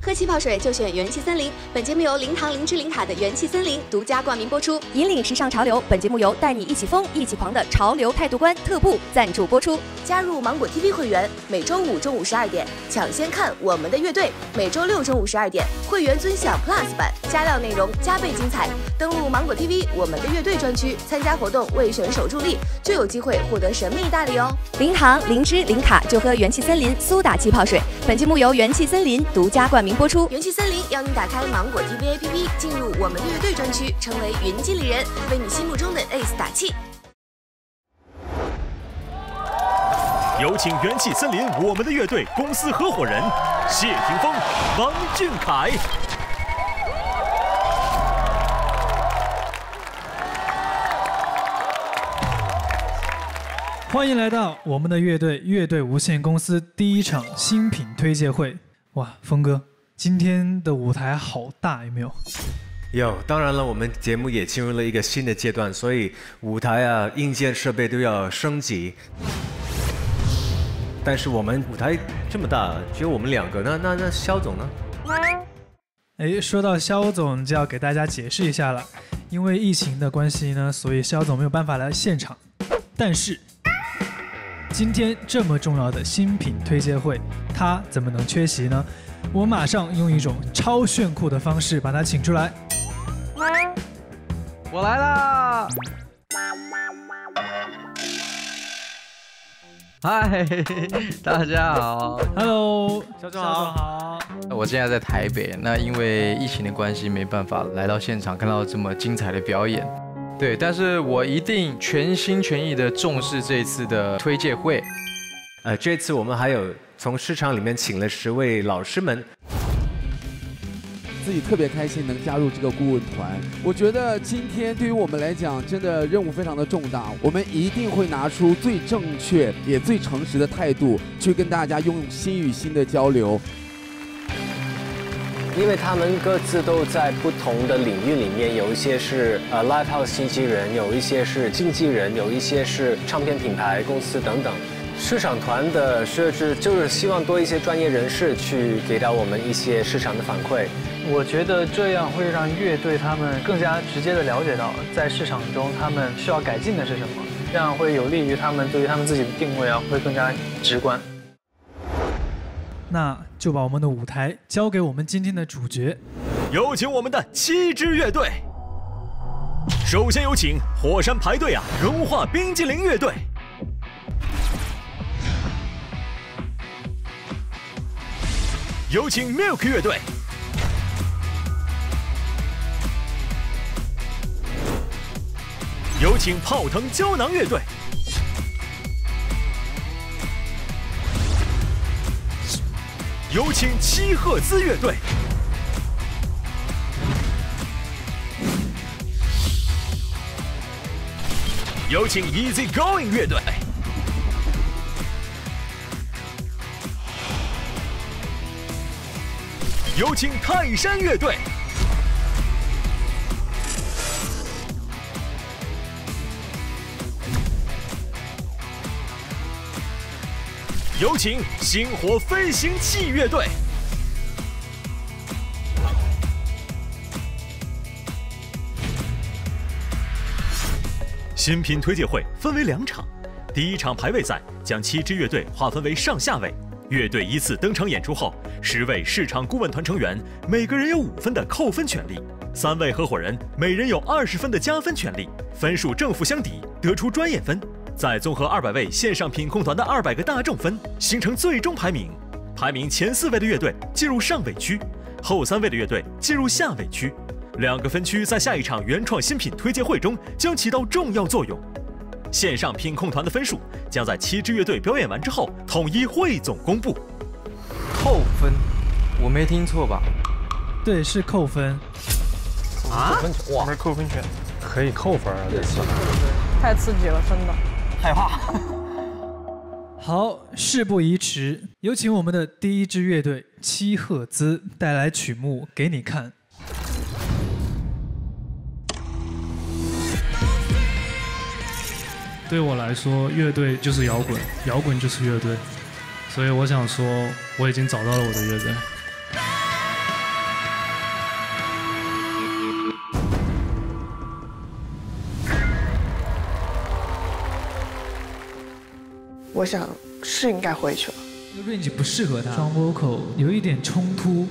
喝气泡水就选元气森林。本节目由零糖零脂零卡的元气森林独家冠名播出。引领时尚潮流，本节目由带你一起疯一起狂的潮流态度观特步赞助播出。加入芒果 TV 会员，每周五中午12点抢先看我们的乐队，每周六中午12点会员尊享 Plus 版，加料内容加倍精彩。登录芒果 TV 我们的乐队专区，参加活动为选手助力，就有机会获得神秘大礼哦！零糖零脂零卡，就喝元气森林苏打气泡水。本节目由元气森林独家冠名播出。元气森林邀您打开芒果 TV APP， 进入我们的乐队专区，成为云经理人，为你心目中的 Ace 打气。有请元气森林我们的乐队公司合伙人谢霆锋、王俊凯。欢迎来到我们的乐队无限公司第一场新品推介会。哇，峰哥，今天的舞台好大，有没有？有，当然了，我们节目也进入了一个新的阶段，所以舞台啊、硬件设备都要升级。但是我们舞台这么大，只有我们2个，那肖总呢？哎，说到肖总，就要给大家解释一下了，因为疫情的关系呢，所以肖总没有办法来现场。但是今天这么重要的新品推介会，他怎么能缺席呢？我马上用一种超炫酷的方式把他请出来。我来啦！嗨，大家好 ，Hello， 肖总好。我现在在台北，那因为疫情的关系，没办法来到现场看到这么精彩的表演。对，但是我一定全心全意的重视这次的推介会。这次我们还有从市场里面请了10位老师们。自己特别开心能加入这个顾问团，我觉得今天对于我们来讲，真的任务非常的重大，我们一定会拿出最正确也最诚实的态度，去跟大家用心与心的交流。因为他们各自都在不同的领域里面，有一些是live house 经纪人，有一些是经纪人，有一些是唱片品牌公司等等。市场团的设置就是希望多一些专业人士去给到我们一些市场的反馈。我觉得这样会让乐队他们更加直接的了解到，在市场中他们需要改进的是什么，这样会有利于他们对于他们自己的定位啊，会更加直观。那就把我们的舞台交给我们今天的主角，有请我们的7支乐队。首先有请火山排队啊融化冰激凌乐队，有请 Milk 乐队，有请泡腾胶囊乐队，有请7赫兹乐队，有请 Easy Going 乐队，有请泰山乐队，有请星火飞行器乐队。新品推介会分为2场，第1场排位赛将7支乐队划分为上下位，乐队依次登场演出后，10位市场顾问团成员每个人有5分的扣分权利，3位合伙人每人有20分的加分权利，分数正负相抵，得出专业分。再综合200位线上品控团的200个大众分，形成最终排名。排名前4位的乐队进入上位区，后3位的乐队进入下位区。2个分区在下一场原创新品推介会中将起到重要作用。线上品控团的分数将在7支乐队表演完之后统一汇总公布。扣分，我没听错吧？对，是扣分。啊？哇，不是扣分权，可以扣分啊！这次太刺激了，真的害怕。好，事不宜迟，有请我们的第1支乐队7赫兹带来曲目给你看。对我来说，乐队就是摇滚，摇滚就是乐队，所以我想说，我已经找到了我的乐队。我想是应该回去了。range 不适合他，双 vocal 有一点冲突。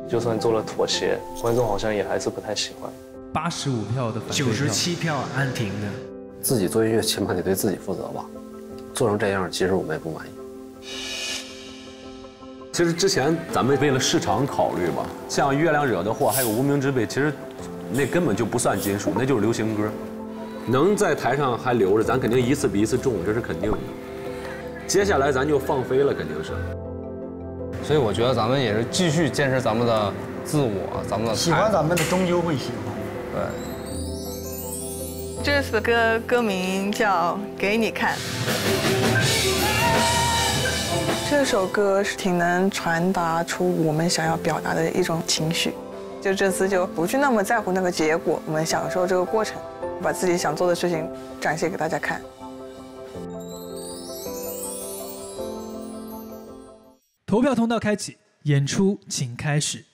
就算做了妥协，观众好像也还是不太喜欢。85票的反对票，97票安婷的。自己做音乐，起码得对自己负责吧。做成这样，其实我们也不满意。其实之前咱们为了市场考虑吧，像《月亮惹的祸》还有《无名之辈》，其实那根本就不算金属，那就是流行歌。能在台上还留着，咱肯定一次比一次重，这是肯定的。接下来咱就放飞了，肯定是。所以我觉得咱们也是继续坚持咱们的自我，咱们的喜欢咱们的终究会喜欢。对。这首歌歌名叫《给你看》。这首歌是挺能传达出我们想要表达的一种情绪。就这次就不去那么在乎那个结果，我们享受这个过程，把自己想做的事情展现给大家看。投票通道开启，演出请开始。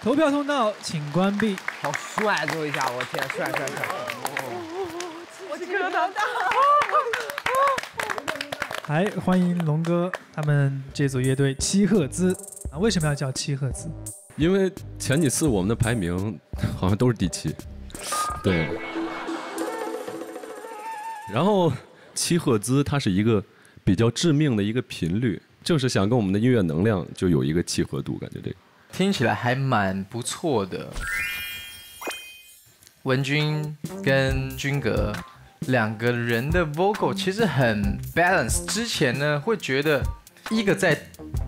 投票通道请关闭。好帅，做一下，我天，帅！我鸡皮疙瘩。来，欢迎龙哥他们这组乐队七赫兹啊，为什么要叫七赫兹？因为前几次我们的排名好像都是第7，对。然后7赫兹它是一个比较致命的一个频率，就是想跟我们的音乐能量就有一个契合度，感觉这个听起来还蛮不错的。文君跟君格两个人的 vocal 其实很 balance， 之前呢会觉得一个在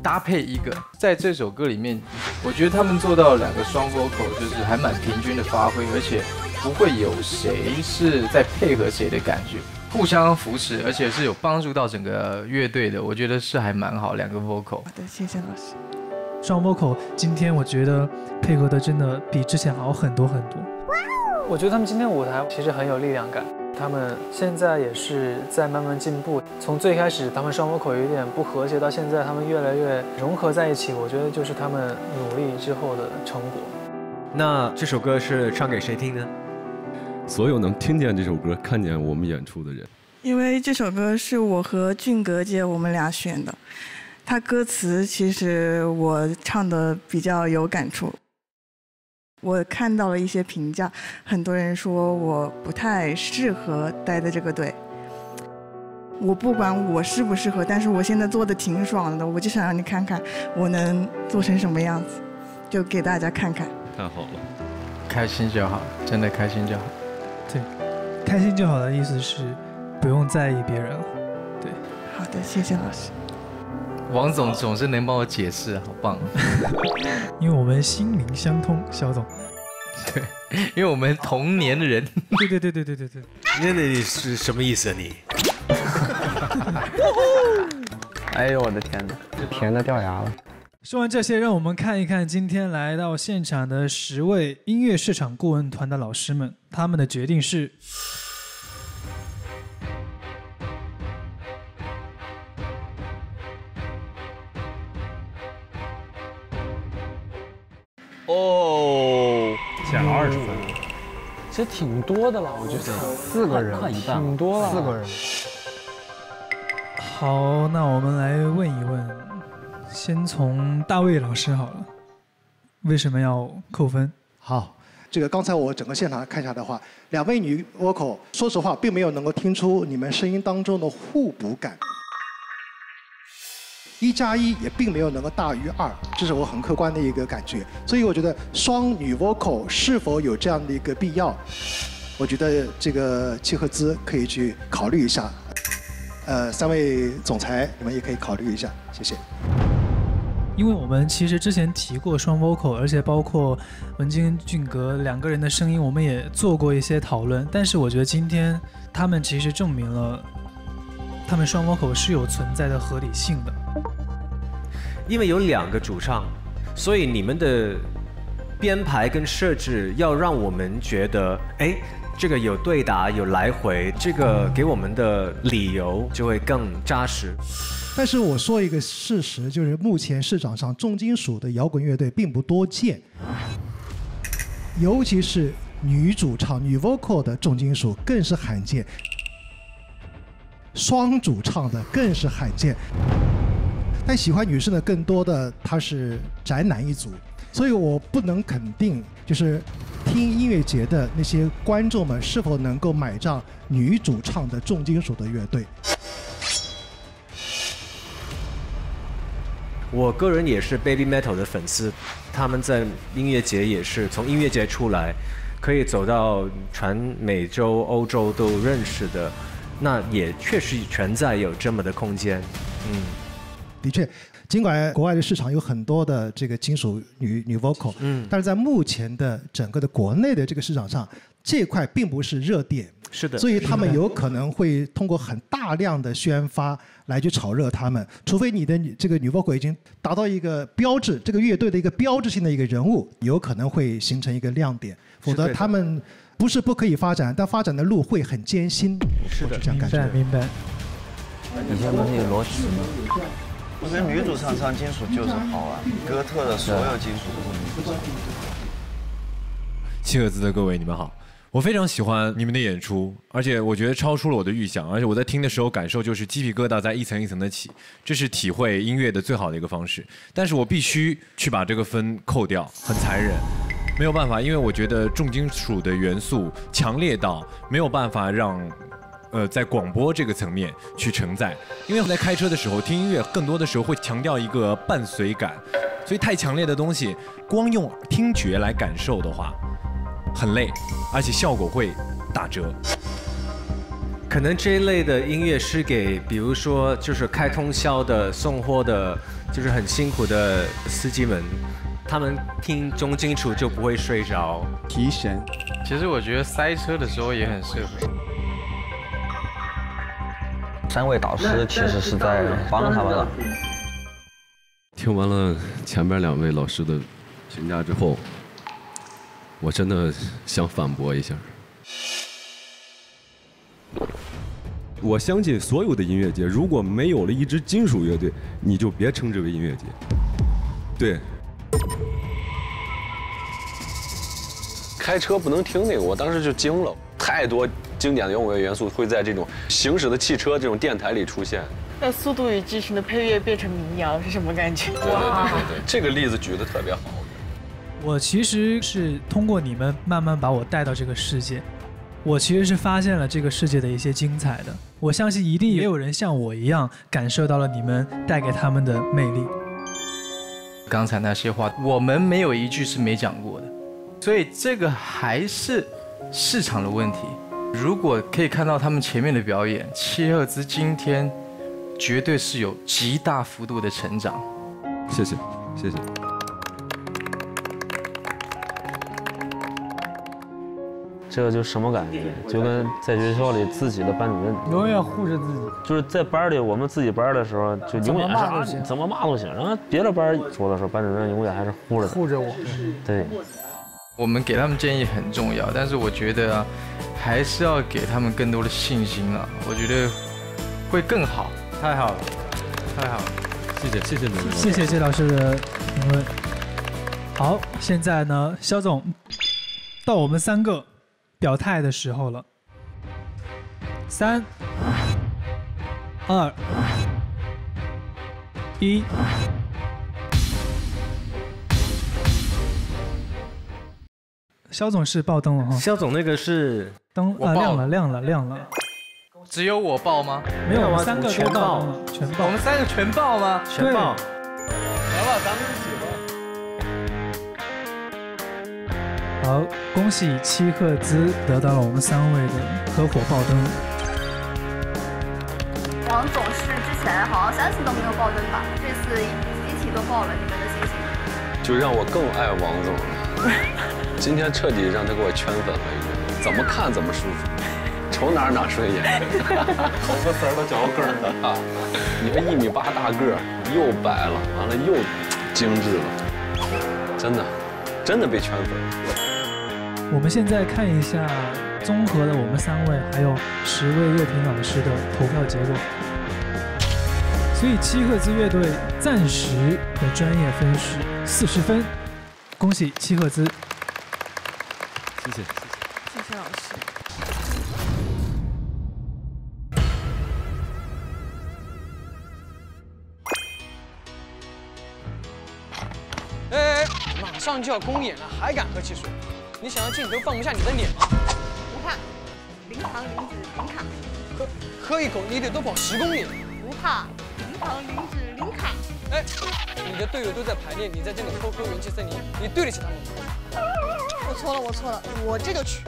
搭配一个，在这首歌里面，我觉得他们做到2个双 vocal， 就是还蛮平均的发挥，而且不会有谁是在配合谁的感觉，互相扶持，而且是有帮助到整个乐队的，我觉得是还蛮好，2个 vocal。好的，谢谢老师。双 vocal 今天我觉得配合的真的比之前好很多很多。我觉得他们今天舞台其实很有力量感。他们现在也是在慢慢进步，从最开始他们双 vocal 有点不和谐，到现在他们越来越融合在一起，我觉得就是他们努力之后的成果。那这首歌是唱给谁听呢？所有能听见这首歌、看见我们演出的人。因为这首歌是我和俊格姐我们俩选的，他歌词其实我唱的比较有感触。我看到了一些评价，很多人说我不太适合待在这个队。我不管我适不适合，但是我现在做的挺爽的，我就想让你看看我能做成什么样子，就给大家看看。太好了，开心就好，真的开心就好。对，开心就好的意思是不用在意别人了。对，好的，谢谢老师。王总总是能帮我解释，好棒！因为我们心灵相通，肖总。对，因为我们同年的人。对。那你是什么意思啊你？哎呦我的天哪，甜的掉牙了。说完这些，让我们看一看今天来到现场的10位音乐市场顾问团的老师们，他们的决定是。哦，减了20分，其实挺多的了，我觉得4个人，快一半，挺多了4个人。好，那我们来问一问，先从大卫老师好了，为什么要扣分？好，这个刚才我整个现场看下来的话，2位女 vocal， 说实话并没有能够听出你们声音当中的互补感。1+1也并没有能够大于2，这是我很客观的一个感觉。所以我觉得双女 vocal 是否有这样的一个必要，我觉得这个7赫兹可以去考虑一下。3位总裁，你们也可以考虑一下，谢谢。因为我们其实之前提过双 vocal， 而且包括文君跟俊格2个人的声音，我们也做过一些讨论。但是我觉得今天他们其实证明了，他们双 vocal 是有存在的合理性的。因为有2个主唱，所以你们的编排跟设置要让我们觉得，哎，这个有对答有来回，这个给我们的理由就会更扎实。但是我说一个事实，就是目前市场上重金属的摇滚乐队并不多见，尤其是女主唱、女 vocal 的重金属更是罕见，双主唱的更是罕见。但喜欢女生的更多的他是宅男一族，所以我不能肯定就是听音乐节的那些观众们是否能够买账女主唱的重金属的乐队。我个人也是 Baby Metal 的粉丝，他们在音乐节也是从音乐节出来，可以走到全美洲、欧洲都认识的，那也确实存在有这么的空间，的确，尽管国外的市场有很多的这个金属女 vocal，但是在目前的整个的国内的这个市场上，这块并不是热点。是的，所以他们有可能会通过很大量的宣发来去炒热他们，除非你的这个女 vocal 已经达到一个标志，这个乐队的一个标志性的一个人物，有可能会形成一个亮点，否则他们不是不可以发展，但发展的路会很艰辛。是的，这样感觉。明白。以前不是有罗曲吗？我觉得女主唱唱金属就是好啊，哥特的所有金属都是女主唱。七赫兹的各位，你们好。我非常喜欢你们的演出，而且我觉得超出了我的预想，而且我在听的时候感受就是鸡皮疙瘩在一层一层的起，这是体会音乐的最好的一个方式。但是我必须去把这个分扣掉，很残忍，没有办法，因为我觉得重金属的元素强烈到没有办法让在广播这个层面去承载，因为我在开车的时候听音乐，更多的时候会强调一个伴随感，所以太强烈的东西，光用听觉来感受的话。很累，而且效果会打折。可能这一类的音乐是给，比如说就是开通宵的、送货的，就是很辛苦的司机们，他们听重金属就不会睡着，提神。其实我觉得塞车的时候也很适合。3位导师其实是在帮他们了。听完了前边2位老师的评价之后。我真的想反驳一下，我相信所有的音乐节，如果没有了一支金属乐队，你就别称之为音乐节。对。开车不能听那个，我当时就惊了，太多经典的摇滚乐元素会在这种行驶的汽车这种电台里出现。那《速度与激情》的配乐变成民谣是什么感觉？对，这个例子举得特别好。我其实是通过你们慢慢把我带到这个世界，我其实是发现了这个世界的一些精彩的。我相信一定也有人像我一样感受到了你们带给他们的魅力。刚才那些话，我们没有一句是没讲过的，所以这个还是市场的问题。如果可以看到他们前面的表演，七赫兹今天绝对是有极大幅度的成长。谢谢，谢谢。这个就什么感觉？就跟在学校里自己的班主任永远护着自己，就是在班里我们自己班的时候，就永远是怎么骂都行，然后别的班说的时候，班主任永远还是护着我。对，我们给他们建议很重要，但是我觉得啊，还是要给他们更多的信心啊，我觉得会更好。太好了，太好了，谢谢谢你们，谢谢谢老师的评论。好，现在呢，肖总，到我们3个。表态的时候了，3、2、1。肖总是爆灯了哈。肖总那个是灯啊，亮了。只有我爆吗？没有，我们3个全爆，全爆。我们3个全爆吗？全爆。来吧，咱们一起吧。好，恭喜七赫兹得到了我们3位的合伙爆灯。王总是之前好像3次都没有爆灯吧？这次一起都爆了，你们的心情？就让我更爱王总了。今天彻底让他给我圈粉了一个，怎么看怎么舒服，瞅哪顺眼。头发丝儿都嚼根了啊！你这1.8米大个儿，又白了，完了又精致了，真的被圈粉了。我们现在看一下综合了我们3位还有10位乐评老师的投票结果，所以七赫兹乐队暂时的专业分是40分，恭喜七赫兹。谢谢老师。哎，马上就要公演了，还敢喝汽水？你想让镜头放不下你的脸吗？不怕，零糖零脂零卡。喝一口你得多跑10公里。不怕，零糖零脂零卡。哎，你的队友都在排练，你在这里偷喝元气森林，你对得起他们吗？我错了，我这就去。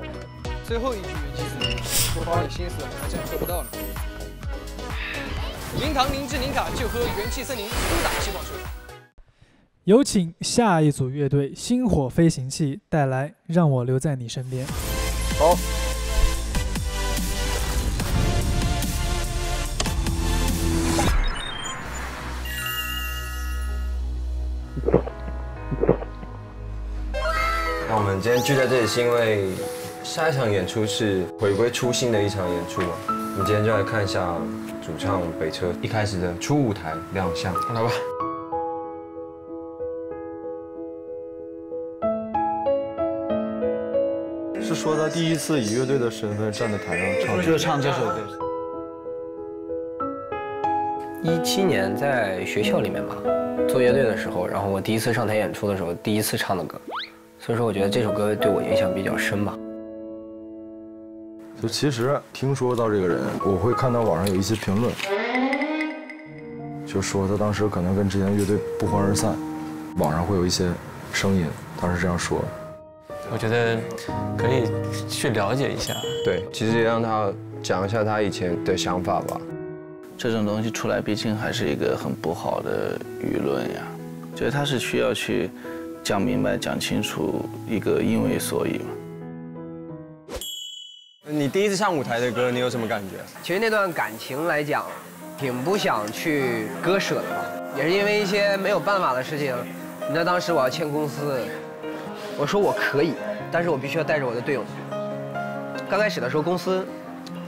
最后一句元气森林，多花点心思还真喝不到呢。零糖零脂零卡就喝元气森林，苏打气泡水。有请下一组乐队星火飞行器带来《让我留在你身边》。好。那我们今天聚在这里是因为下一场演出是回归初心的一场演出嘛。我们今天就来看一下主唱北车一开始的初舞台亮相，来吧。是说他第一次以乐队的身份站在台上唱，就唱这首歌。17年在学校里面吧，做乐队的时候，然后我第一次上台演出的时候，第一次唱的歌，所以说我觉得这首歌对我影响比较深吧。就其实听说到这个人，我会看到网上有一些评论，就说他当时可能跟之前乐队不欢而散，网上会有一些声音，他是这样说的。我觉得可以去了解一下。对，其实也让他讲一下他以前的想法吧。这种东西出来，毕竟还是一个很不好的舆论呀。觉得他是需要去讲明白、讲清楚一个因为所以嘛。你第一次上舞台的歌，你有什么感觉？其实那段感情来讲，挺不想去割舍的吧，也是因为一些没有办法的事情。你知道当时我要签公司，我说我可以，但是我必须要带着我的队友去。刚开始的时候，公司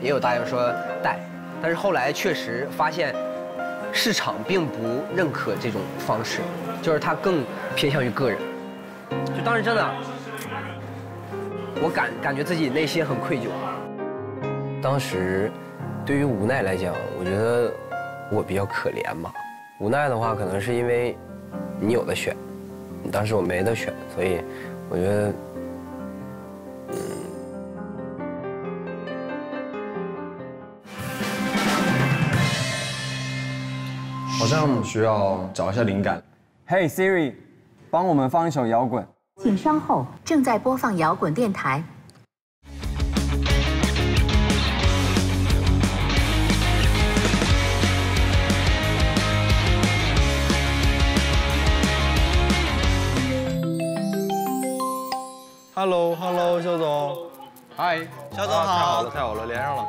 也有答应说带。但是后来确实发现，市场并不认可这种方式，就是它更偏向于个人。就当时真的，我感觉自己内心很愧疚。当时，对于无奈来讲，我觉得我比较可怜吧。无奈的话，可能是因为你有的选，当时我没得选，所以我觉得。好像需要找一下灵感。Hey Siri， 帮我们放一首摇滚。请稍后，正在播放摇滚电台。Hello， 肖总。嗨，肖总好。太好了，连上了。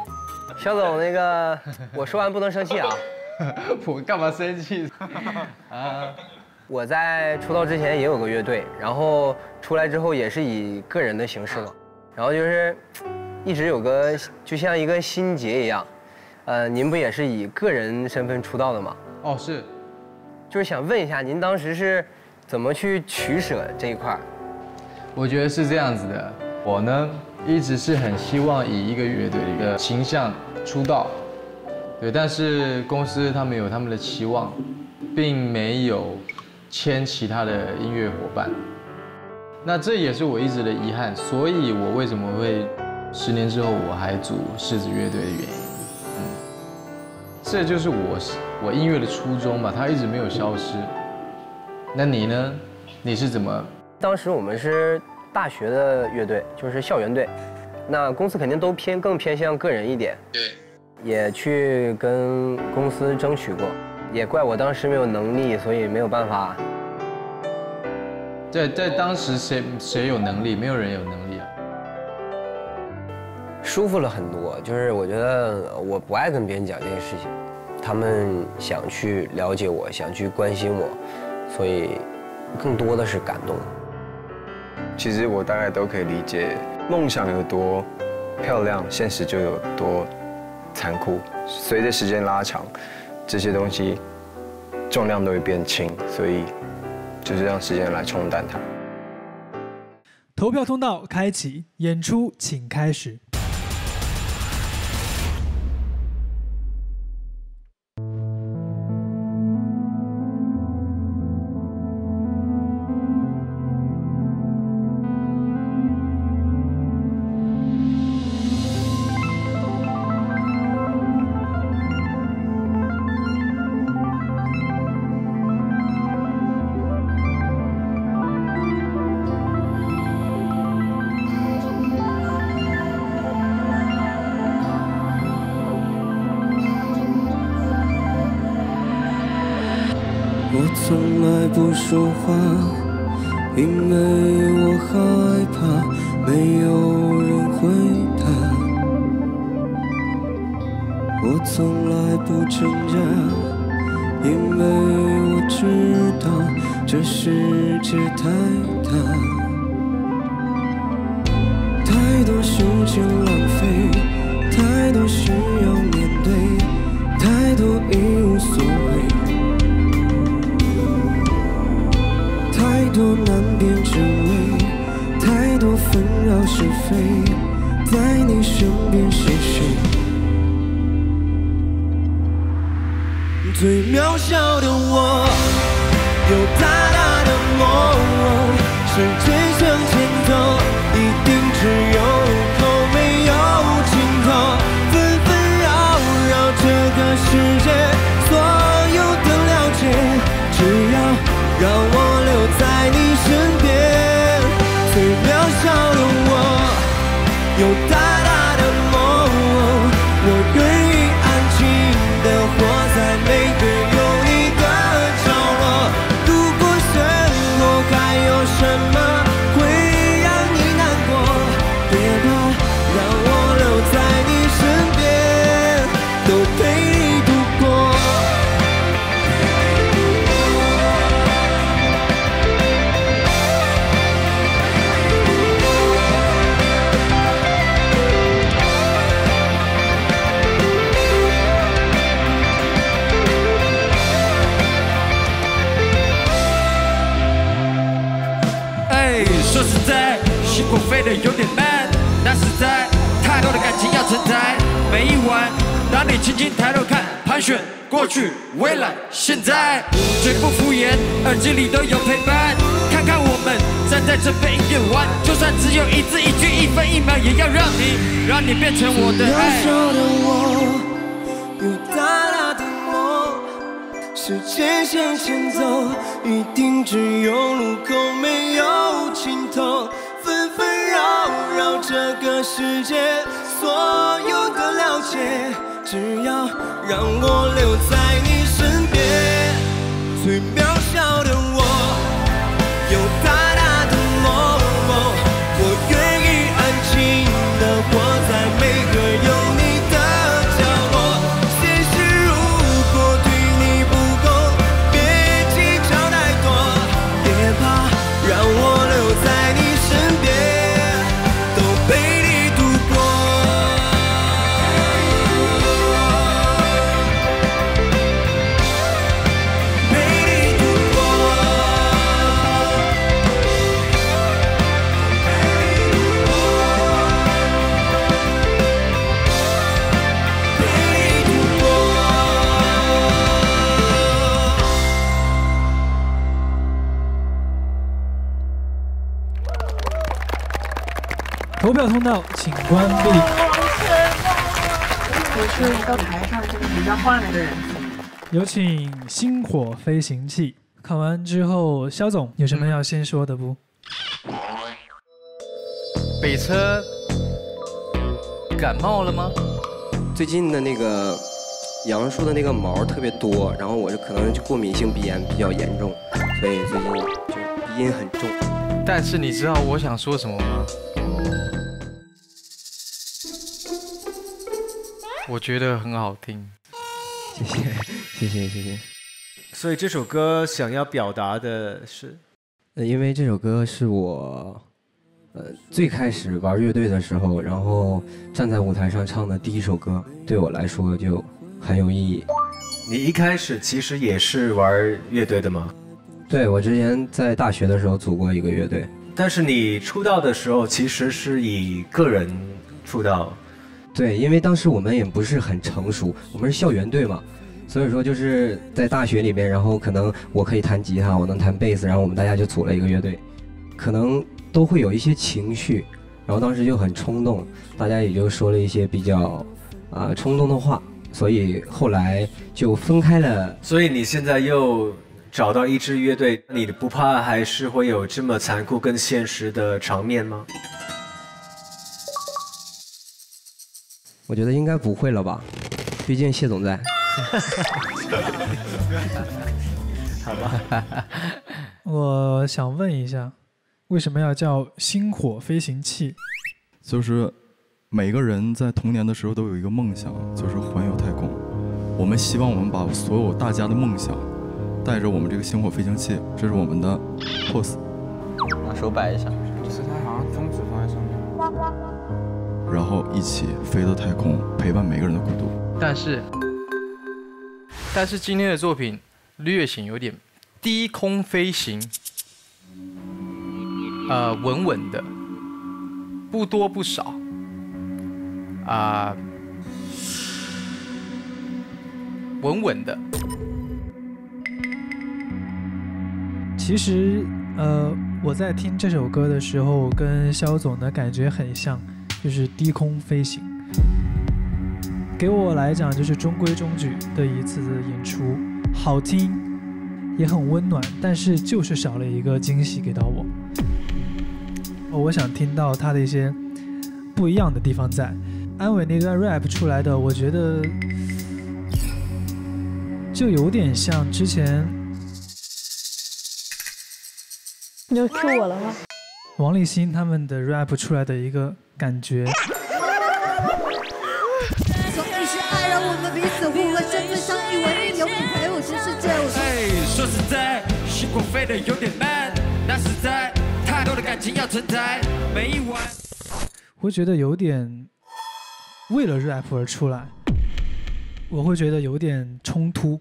肖总，那个我说完不能生气啊。我干嘛生气？啊！我在出道之前也有个乐队，然后出来之后也是以个人的形式嘛，然后就是一直有个就像一个心结一样。您不也是以个人身份出道的吗？哦，是。就是想问一下，您当时是怎么去取舍这一块？我觉得是这样子的，我呢一直是很希望以一个乐队的形象出道。对，但是公司他们有他们的期望，并没有签其他的音乐伙伴。那这也是我一直的遗憾，所以我为什么会10年之后我还组柿子乐队的原因。这就是我音乐的初衷吧，它一直没有消失。那你呢？你是怎么？当时我们是大学的乐队，就是校园队，那公司肯定都更偏向个人一点。对。也去跟公司争取过，也怪我当时没有能力，所以没有办法。在当时谁有能力？没有人有能力啊。舒服了很多，就是我觉得我不爱跟别人讲这件事情，他们想去了解我，想去关心我，所以更多的是感动。其实我大概都可以理解，梦想有多漂亮，现实就有多残酷。随着时间拉长，这些东西重量都会变轻，所以就是让时间来冲淡它。投票通道开启，演出请开始。我从来不说话，因为我害怕没有人回答。我从来不挣扎，因为我知道这世界太大，太多时间浪费，太多需要面对，太最渺小的我，有大大的梦，时间向前走，一定只有路口没有尽头，纷纷扰扰这个世界，所有的了解，只要让我留在你身边。最渺小的我，有大大的梦，我愿意安静地活在每个有你的角落。如果生活还有什么会让你难过，别怕，让我留在你身边，都陪你度过。说实在，心火飞得有点慢，那实在太多的感情要承载。每一晚，当你轻轻抬头看，盘旋过去、未来、现在，绝不敷衍，耳机里都有陪伴。看看我们站在这边音乐湾，就算只有一字一句、一分一秒，也要让你变成我的爱。最渺小的我，有大大的梦，时间向前走，一定只有路口没有尽头，纷纷扰扰这个世界，所有的了解，只要让我留在你身边。最渺小的我，有大大的梦，我愿意安静地活在每个有你的角落。现实如果对你不公，别计较太多，别怕，让我留在你身边，都陪你度过。投票通道请关闭。我是一到台上就是人家换了个人。有请星火飞行器。看完之后，肖总有什么要先说的不？北车感冒了吗？最近的那个杨树的那个毛特别多，然后我可能就过敏性鼻炎比较严重，所以最近就鼻音很重。但是你知道我想说什么吗？我觉得很好听，谢谢，谢谢，谢谢。所以这首歌想要表达的是，因为这首歌是我，最开始玩乐队的时候，然后站在舞台上唱的第一首歌，对我来说就很有意义。你一开始其实也是玩乐队的吗？对，我之前在大学的时候组过一个乐队。但是你出道的时候其实是以个人出道。对，因为当时我们也不是很成熟，我们是校园队嘛，所以说就是在大学里面，然后可能我可以弹吉他，我能弹贝斯，然后我们大家就组了一个乐队，可能都会有一些情绪，然后当时就很冲动，大家也就说了一些比较冲动的话，所以后来就分开了。所以你现在又找到一支乐队，你不怕还是会有这么残酷跟现实的场面吗？我觉得应该不会了吧，毕竟谢总在。好吧。我想问一下，为什么要叫星火飞行器？就是每个人在童年的时候都有一个梦想，就是环游太空。我们希望我们把所有大家的梦想带着我们这个星火飞行器，这是我们的 pose。拿手摆一下，就是它好像中指放在上面。然后一起飞到太空，陪伴每个人的孤独。但是今天的作品略显有点低空飞行，稳稳的，不多不少，稳稳的，其实我在听这首歌的时候，跟肖总的感觉很像，就是低空飞行。给我来讲，就是中规中矩的一次演出，好听，也很温暖，但是就是少了一个惊喜给到我。我想听到他的一些不一样的地方在。安伟那段 rap 出来的，我觉得就有点像之前。你就 Q 我了吗？王立新他们的 rap 出来的一个感觉。从一是爱，让我们彼此互换身份，相依为命，有你陪我全世界。说实在，星光飞得有点慢，那实在太多的感情要承载，每一晚。我觉得有点为了 rap 而出来，我会觉得有点冲突，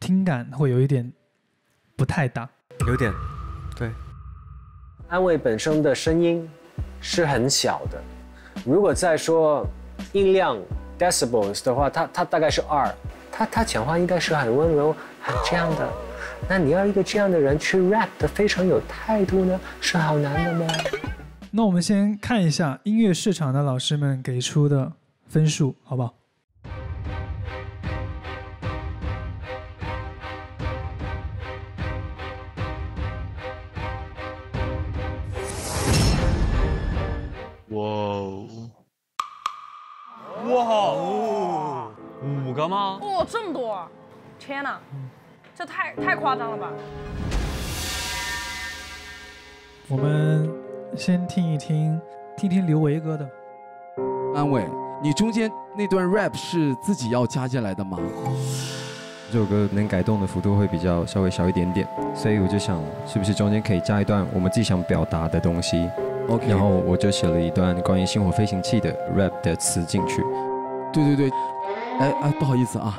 听感会有一点不太大，有点。对，安慰本身的声音是很小的，如果再说音量 decibels 的话，它大概是2，他讲话应该是很温柔，很这样的。那你要一个这样的人去 rap 的非常有态度呢，是好难的吗？那我们先看一下音乐市场的老师们给出的分数，好不好？哇，5个吗？哇，这么多！天哪，这太夸张了吧！我们先听一听刘维哥的。安伟，你中间那段 rap 是自己要加进来的吗？这首歌能改动的幅度会比较稍微小一点点，所以我就想，是不是中间可以加一段我们自己想表达的东西。OK， 然后我就写了一段关于星火飞行器的 rap 的词进去。对，不好意思啊，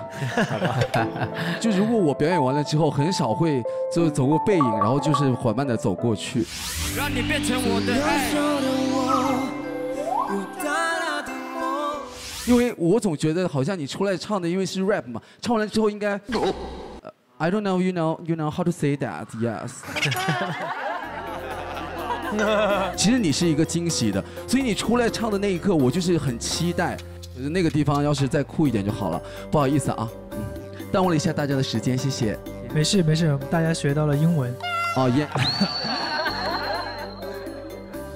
就如果我表演完了之后，很少会就走过背影，然后就是缓慢的走过去。让你变成我的爱。因为我总觉得好像你出来唱的，因为是 rap 嘛，唱完了之后应该，I don't know, you know how to say that, yes 。其实你是一个惊喜的，所以你出来唱的那一刻，我就是很期待。那个地方要是再酷一点就好了，不好意思啊，耽误了一下大家的时间，谢谢。没事，大家学到了英文。哦耶。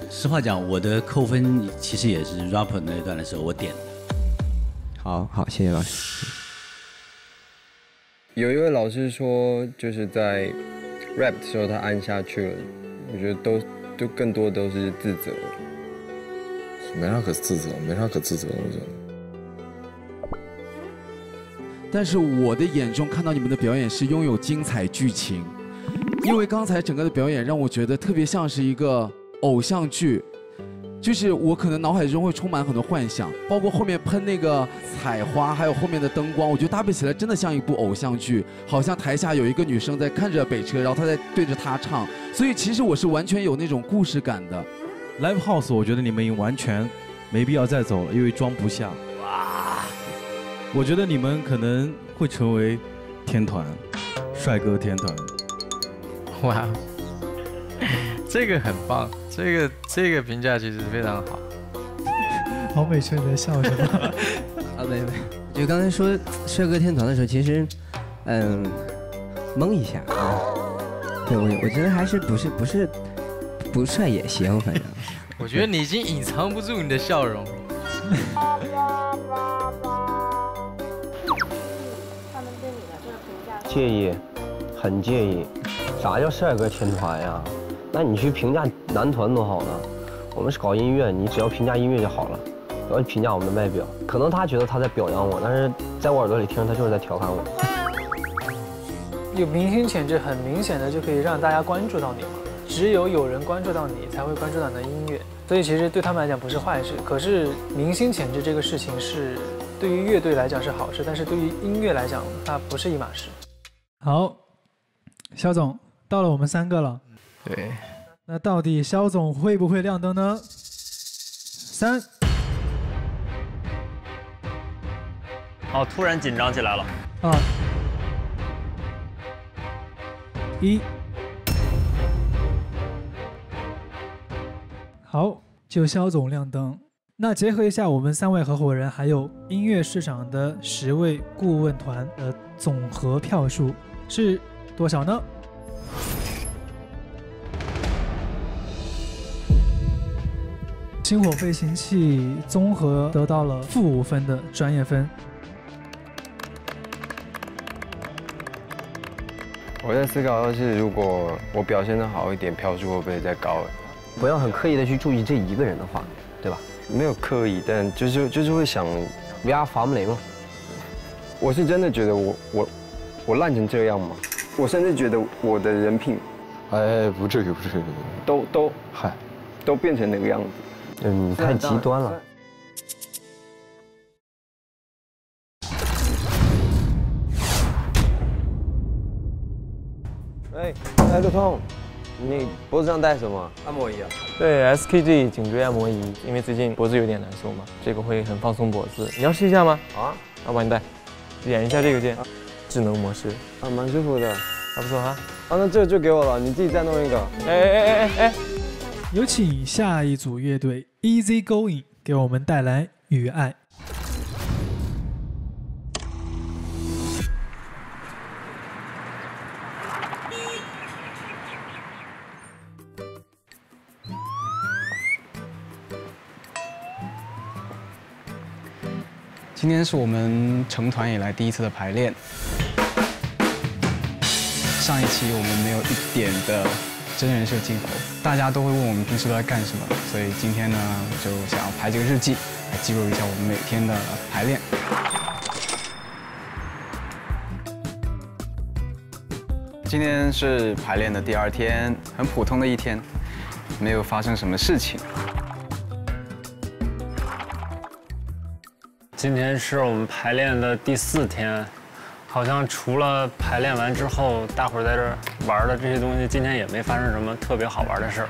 实话讲，我的扣分其实也是 rapper 那一段的时候我点的。好，谢谢老师。有一位老师说，就是在 rap 的时候他按下去了，我觉得都更多都是自责。没啥可自责，我觉得。但是我的眼中看到你们的表演是拥有精彩剧情，因为刚才整个的表演让我觉得特别像是一个偶像剧，就是我可能脑海中会充满很多幻想，包括后面喷那个彩花，还有后面的灯光，我觉得搭配起来真的像一部偶像剧，好像台下有一个女生在看着北车，然后她在对着她唱，所以其实我是完全有那种故事感的。Live House 我觉得你们已经完全没必要再走了，因为装不下。哇！我觉得你们可能会成为天团，帅哥天团。哇，这个很棒，这个评价其实非常好。好美春你在笑什么？啊没，就刚才说帅哥天团的时候，其实懵一下啊。对我觉得还是不帅也行，反正。我觉得你已经隐藏不住你的笑容。介意，很介意。啥叫帅哥天团呀？那你去评价男团多好呢？我们是搞音乐，你只要评价音乐就好了，不要评价我们的外表。可能他觉得他在表扬我，但是在我耳朵里听，他就是在调侃我。有明星潜质，很明显的就可以让大家关注到你嘛。只有人关注到你，才会关注到你的音乐，所以其实对他们来讲不是坏事。可是明星潜质这个事情是对于乐队来讲是好事，但是对于音乐来讲，它不是一码事。好，肖总，到了我们3个了。对。那到底肖总会不会亮灯呢？3。哦，突然紧张起来了。2、1。好，就肖总亮灯。那结合一下我们3位合伙人还有音乐市场的10位顾问团的总和票数是多少呢？星火飞行器综合得到了-5分的专业分。我在思考，要是如果我表现得好一点，票数会不会再高？不要很刻意的去注意这一个人的话，对吧？没有刻意，但就是会想，为啥防不雷嘛？我是真的觉得我烂成这样吗？我甚至觉得我的人品，哎，不至于，都变成那个样子。你太极端了。哎，陆通，你脖子上戴什么？按摩仪啊？对 ，SKG 颈椎按摩仪，因为最近脖子有点难受嘛，这个会很放松脖子。你要试一下吗？啊，我帮你戴，点一下这个键，智能模式，啊，蛮舒服的，还不错哈。啊，那这个就给我了，你自己再弄一个。哎，有请下一组乐队 Easy Going 给我们带来《与爱》。今天是我们成团以来第一次的排练。上一期我们没有一点的真人摄镜头，大家都会问我们平时都在干什么，所以今天呢就想要排这个日记，来记录一下我们每天的排练。今天是排练的第2天，很普通的一天，没有发生什么事情。今天是我们排练的第4天，好像除了排练完之后大伙儿在这儿玩的这些东西，今天也没发生什么特别好玩的事儿。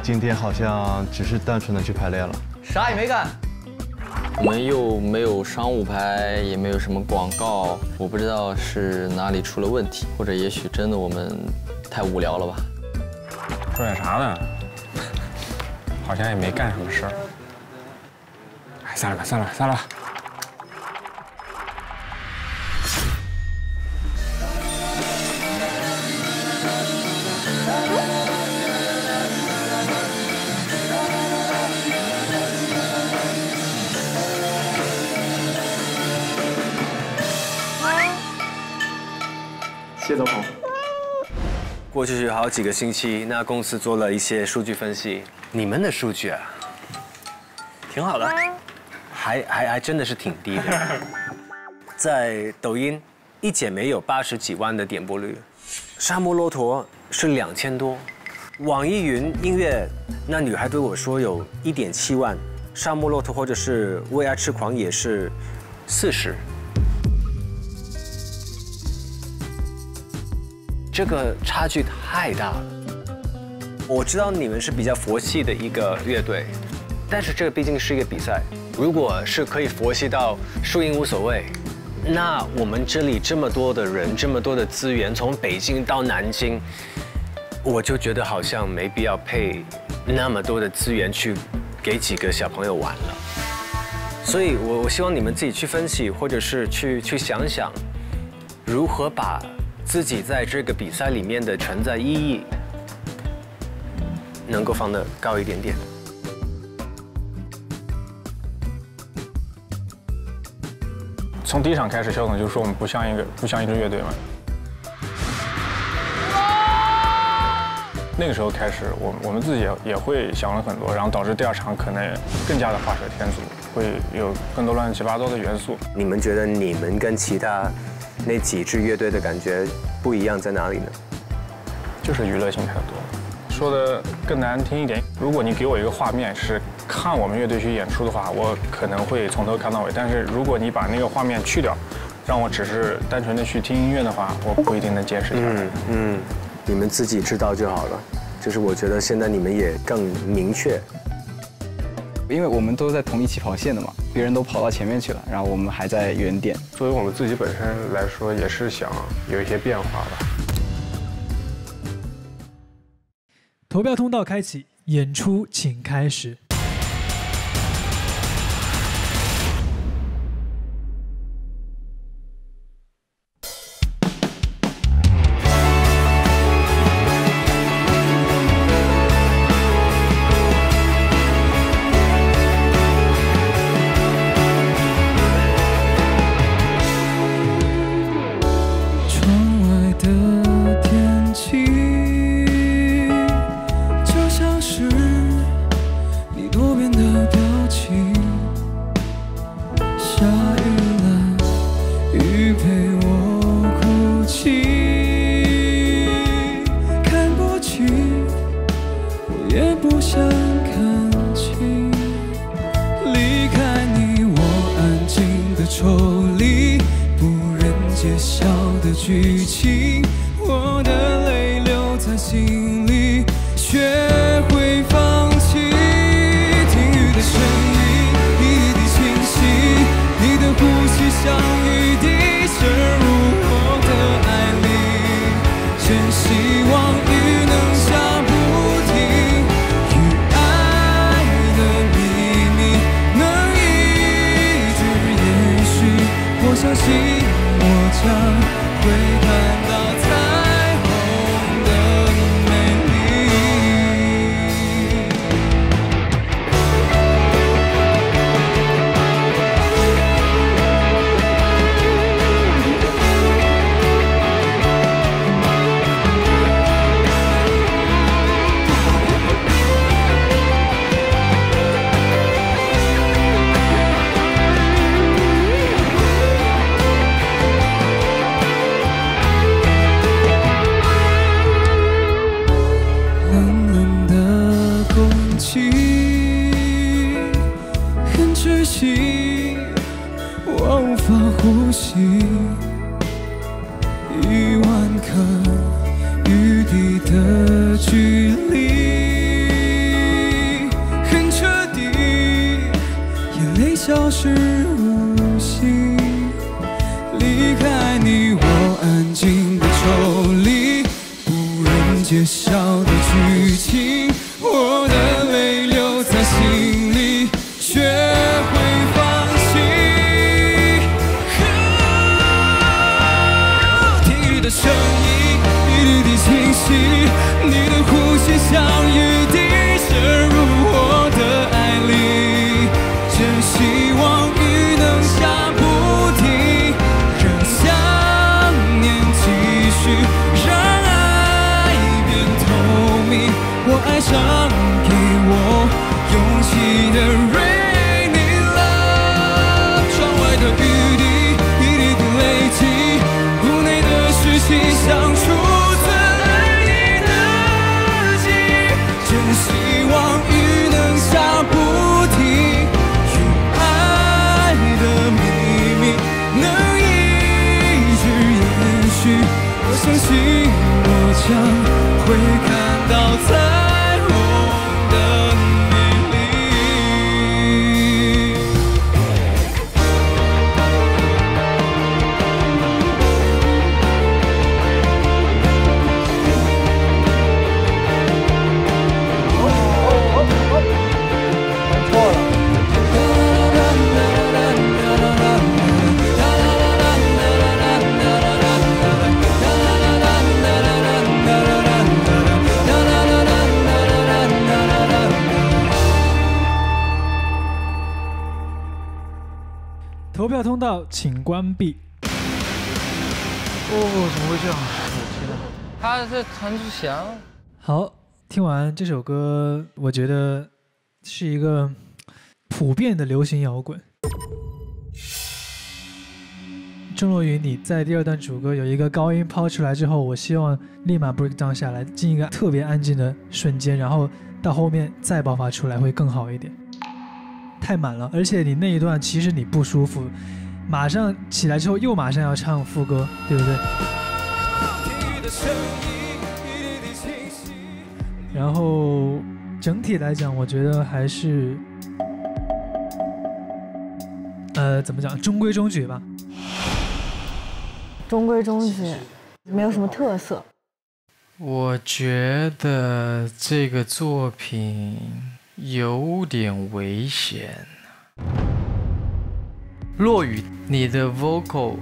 今天好像只是单纯的去排练了，啥也没干。我们又没有商务拍，也没有什么广告，我不知道是哪里出了问题，或者也许真的我们太无聊了吧。说点啥呢？好像也没干什么事儿。哎，散了吧。谢总好。过去好几个星期，那公司做了一些数据分析，你们的数据啊，挺好的，还真的是挺低的。在抖音，一剪梅有80几万的点播率，沙漠骆驼是2000多，网易云音乐那女孩对我说有1.7万，沙漠骆驼或者是为爱痴狂也是40。这个差距太大了。我知道你们是比较佛系的一个乐队，但是这个毕竟是一个比赛。如果是可以佛系到输赢无所谓，那我们这里这么多的人，这么多的资源，从北京到南京，我就觉得好像没必要配那么多的资源去给几个小朋友玩了。所以我希望你们自己去分析，或者是去想想，如何把自己在这个比赛里面的存在意义能够放得高一点点。从第一场开始，肖总就说我们不像一支乐队嘛。那个时候开始，我们自己也会想了很多，然后导致第2场可能更加的画蛇添足，会有更多乱七八糟的元素。你们觉得你们跟其他那几支乐队的感觉不一样在哪里呢？就是娱乐性太多。说的更难听一点，如果你给我一个画面是看我们乐队去演出的话，我可能会从头看到尾。但是如果你把那个画面去掉，让我只是单纯的去听音乐的话，我不一定能坚持下来。你们自己知道就好了。就是我觉得现在你们也更明确。因为我们都在同一起跑线的嘛，别人都跑到前面去了，然后我们还在原点。作为我们自己本身来说，也是想有一些变化吧。投票通道开启，演出请开始。投票通道请关闭。哦，怎么会这样？我天哪！他是陈志祥。好，听完这首歌，我觉得是一个普遍的流行摇滚。郑若昀，你在第二段主歌有一个高音抛出来之后，我希望立马 break down 下来，进一个特别安静的瞬间，然后到后面再爆发出来会更好一点。太满了，而且你那一段其实你不舒服，马上起来之后又马上要唱副歌，对不对？然后整体来讲，我觉得还是怎么讲，中规中矩吧。中规中矩，没有什么特色。我觉得这个作品有点危险。落雨，你的 vocal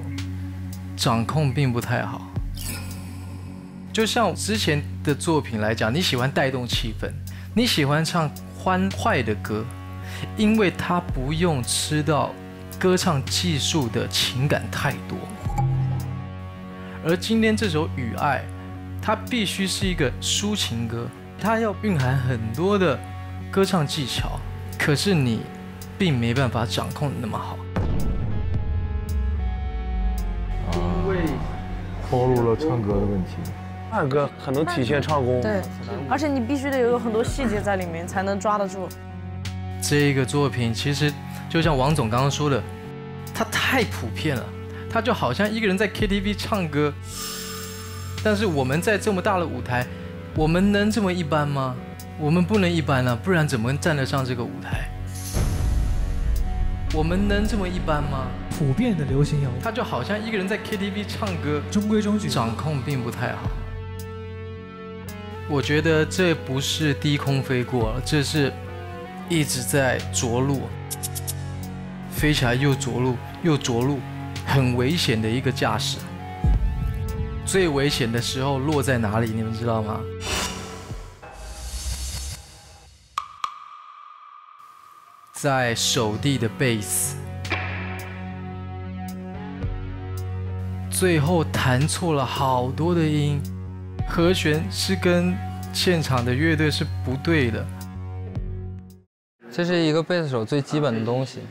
掌控并不太好。就像之前的作品来讲，你喜欢带动气氛，你喜欢唱欢快的歌，因为它不用吃到歌唱技术的情感太多。而今天这首《雨爱》，它必须是一个抒情歌，它要蕴含很多的歌唱技巧，可是你并没办法掌控的那么好。因为暴露了唱歌的问题。唱歌很能体现唱功。对，而且你必须得有很多细节在里面，才能抓得住。这个作品其实就像王总刚刚说的，它太普遍了，它就好像一个人在 KTV 唱歌。但是我们在这么大的舞台，我们能这么一般吗？我们不能一般啊，不然怎么站得上这个舞台？我们能这么一般吗？普遍的流行摇滚，它就好像一个人在 KTV 唱歌，中规中矩，掌控并不太好。我觉得这不是低空飞过了，这是一直在着陆，飞起来又着陆又着陆，很危险的一个驾驶。最危险的时候落在哪里？你们知道吗？在手地的贝斯，最后弹错了好多的音，和弦是跟现场的乐队是不对的。这是一个贝斯手最基本的东西，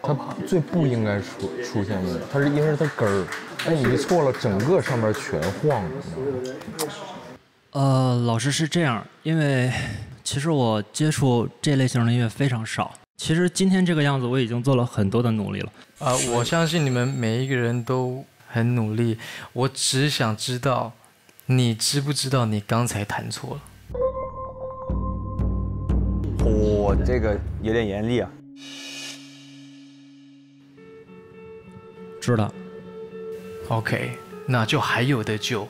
它最不应该出现的，它是应该是它根儿。哎，你一错了，整个上面全晃了。老师是这样，因为其实我接触这类型的音乐非常少。其实今天这个样子，我已经做了很多的努力了。我相信你们每一个人都很努力。我只想知道，你知不知道你刚才弹错了？这个有点严厉啊。知道。OK， 那就还有得救。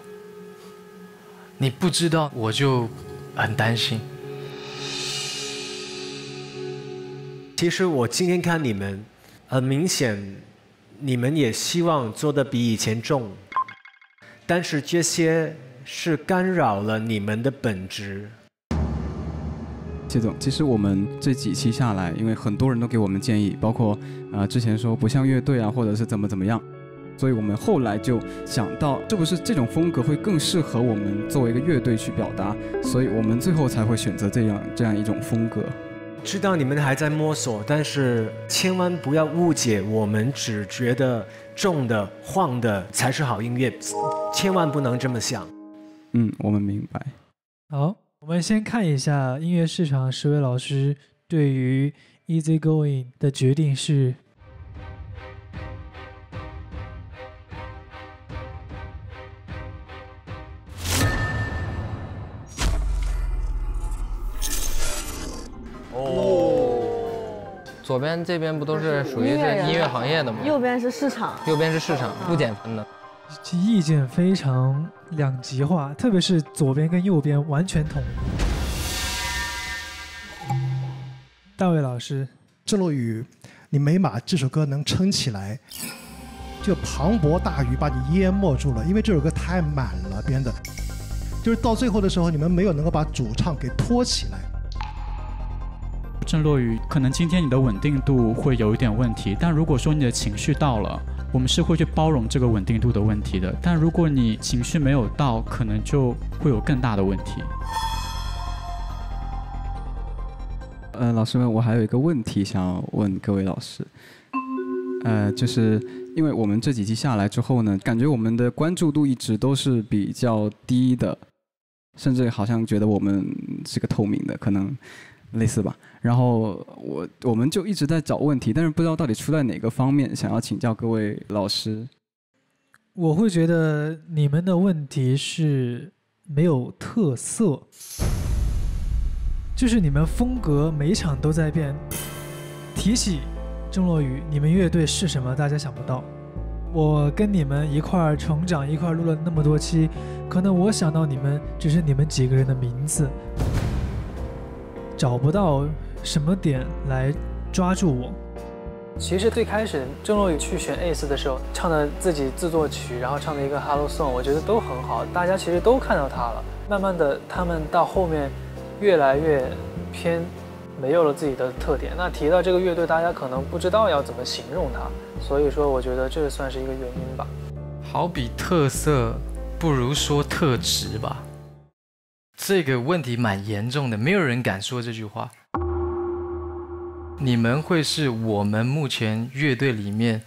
你不知道，我就很担心。其实我今天看你们，很明显，你们也希望做得比以前重，但是这些是干扰了你们的本质。谢总，其实我们这几期下来，因为很多人都给我们建议，包括之前说不像乐队啊，或者是怎么样，所以我们后来就想到，是不是这种风格会更适合我们作为一个乐队去表达，所以我们最后才会选择这样一种风格。知道你们还在摸索，但是千万不要误解，我们只觉得重的、晃的才是好音乐，千万不能这么想。我们明白。好，我们先看一下音乐市场10位老师对于 Easy Going 的决定是。左边这边不都是属于是音乐行业的吗？右边是市场，右边是市场，不减分的。意见非常两极化，特别是左边跟右边完全统一。大卫老师，这落雨，你没把这首歌能撑起来，就磅礴大雨把你淹没住了，因为这首歌太满了编的，就是到最后的时候，你们没有能够把主唱给拖起来。郑落雨，可能今天你的稳定度会有一点问题，但如果说你的情绪到了，我们是会去包容这个稳定度的问题的。但如果你情绪没有到，可能就会有更大的问题。老师们，我还有一个问题想要问各位老师，就是因为我们这几期下来之后呢，感觉我们的关注度一直都是比较低的，甚至好像觉得我们是个透明的，可能类似吧。然后我们就一直在找问题，但是不知道到底出在哪个方面，想要请教各位老师。我会觉得你们的问题是没有特色，就是你们风格每一场都在变。提起郑洛雨，你们乐队是什么？大家想不到。我跟你们一块儿成长，一块儿录了那么多期，可能我想到你们只是你们几个人的名字，找不到什么点来抓住我。其实最开始郑洛雨去选 Ace 的时候，唱的自己自作曲，然后唱的一个 Hello Song， 我觉得都很好，大家其实都看到他了。慢慢的，他们到后面越来越偏，没有了自己的特点。那提到这个乐队，大家可能不知道要怎么形容它，所以说我觉得这算是一个原因吧。好比特色，不如说特质吧。这个问题蛮严重的，没有人敢说这句话。你们会是我们目前乐队里面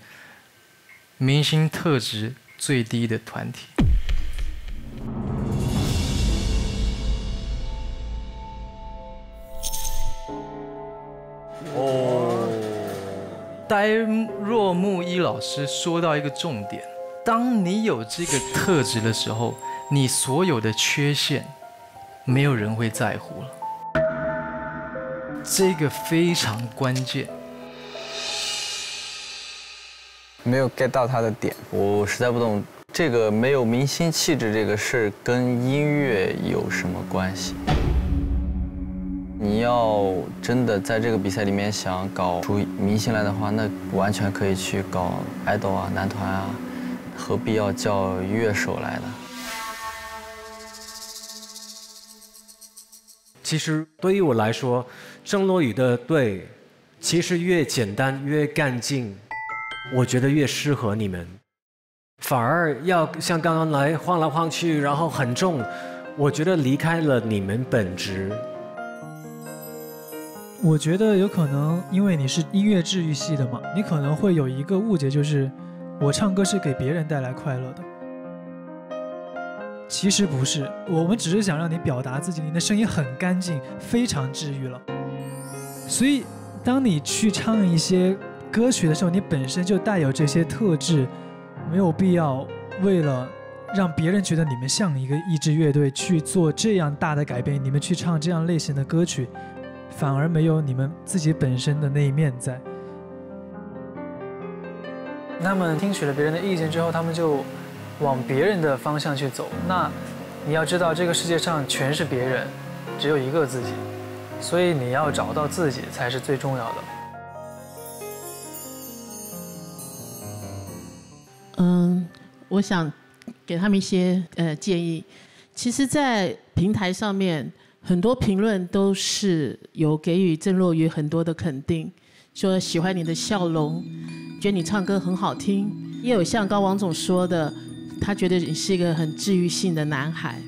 明星特质最低的团体。呆若木一老师说到一个重点，当你有这个特质的时候，你所有的缺陷没有人会在乎了，这个非常关键。没有 get 到他的点，我实在不懂这个没有明星气质这个事儿跟音乐有什么关系？你要真的在这个比赛里面想搞出明星来的话，那完全可以去搞idol啊、男团啊，何必要叫乐手来呢？其实对于我来说，郑洛雨的队其实越简单越干净，我觉得越适合你们。反而要像刚刚来晃来晃去，然后很重，我觉得离开了你们本质。我觉得有可能，因为你是音乐治愈系的嘛，你可能会有一个误解，就是我唱歌是给别人带来快乐的。其实不是，我们只是想让你表达自己，你的声音很干净，非常治愈了。所以，当你去唱一些歌曲的时候，你本身就带有这些特质，没有必要为了让别人觉得你们像一支乐队去做这样大的改变，你们去唱这样类型的歌曲。反而没有你们自己本身的那一面在。他们听取了别人的意见之后，他们就往别人的方向去走。那你要知道，这个世界上全是别人，只有一个自己，所以你要找到自己才是最重要的。我想给他们一些建议。其实，在平台上面。很多评论都是有给予郑洛雨很多的肯定，说喜欢你的笑容，觉得你唱歌很好听，也有像刚王总说的，他觉得你是一个很治愈性的男孩。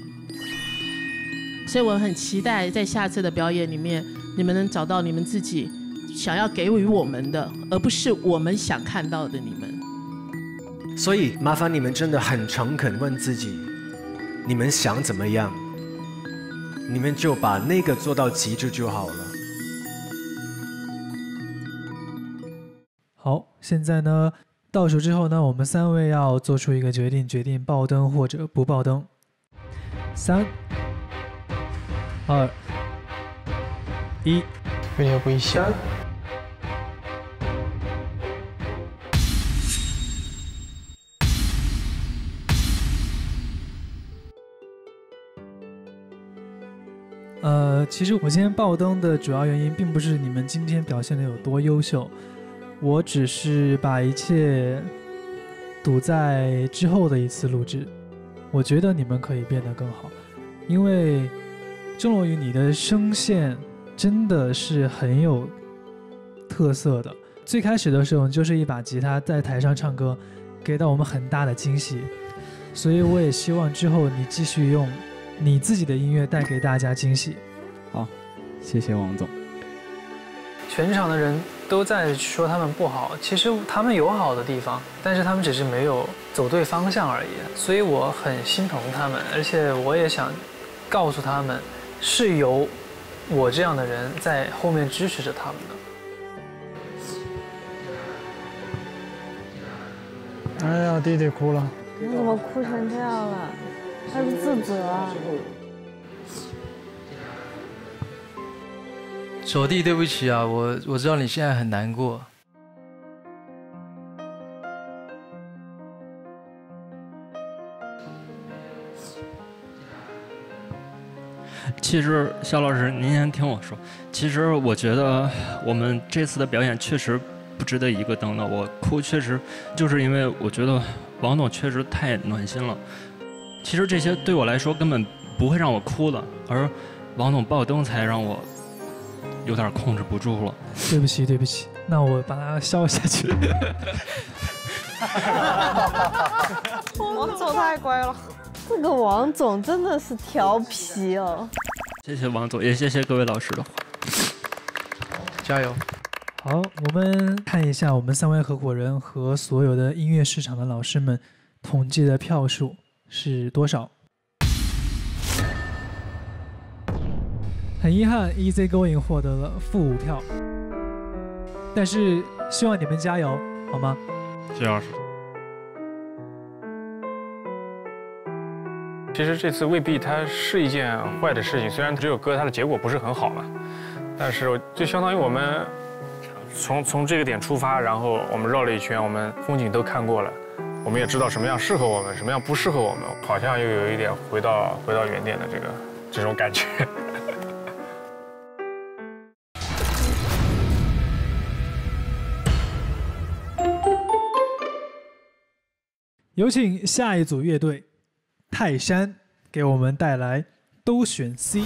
所以我很期待在下次的表演里面，你们能找到你们自己想要给予我们的，而不是我们想看到的你们。所以麻烦你们真的很诚恳问自己，你们想怎么样？你们就把那个做到极致就好了。好，现在呢，倒数之后呢，我们3位要做出一个决定，决定爆灯或者不爆灯。3、2、1，有点危险。其实我今天爆灯的主要原因，并不是你们今天表现的有多优秀，我只是把一切赌在之后的一次录制。我觉得你们可以变得更好，因为郑洛雨你的声线真的是很有特色的。最开始的时候，就是一把吉他在台上唱歌，给到我们很大的惊喜。所以我也希望之后你继续用你自己的音乐带给大家惊喜。好，谢谢王总。全场的人都在说他们不好，其实他们有好的地方，但是他们只是没有走对方向而已。所以我很心疼他们，而且我也想告诉他们，是有我这样的人在后面支持着他们的。哎呀，弟弟哭了。你怎么哭成这样了？还是自责啊？手弟，对不起啊，我知道你现在很难过，其实肖老师，您先听我说。其实我觉得我们这次的表演确实不值得一个灯的。我哭确实就是因为我觉得王总确实太暖心了。其实这些对我来说根本不会让我哭的，而王总爆灯才让我有点控制不住了。对不起，对不起，那我把它消下去。王总太乖了，这个王总真的是调皮哦。谢谢王总，也谢谢各位老师的话，加油！好，我们看一下我们3位合伙人和所有的音乐市场的老师们统计的票数是多少？很遗憾 ，Easy Going 获得了-5票，但是希望你们加油，好吗？谢老师。其实这次未必它是一件坏的事情，虽然这首歌它的结果不是很好嘛，但是就相当于我们从这个点出发，然后我们绕了一圈，我们风景都看过了，我们也知道什么样适合我们，什么样不适合我们，好像又有一点回到原点的这种感觉。有请下一组乐队泰山给我们带来都选 C。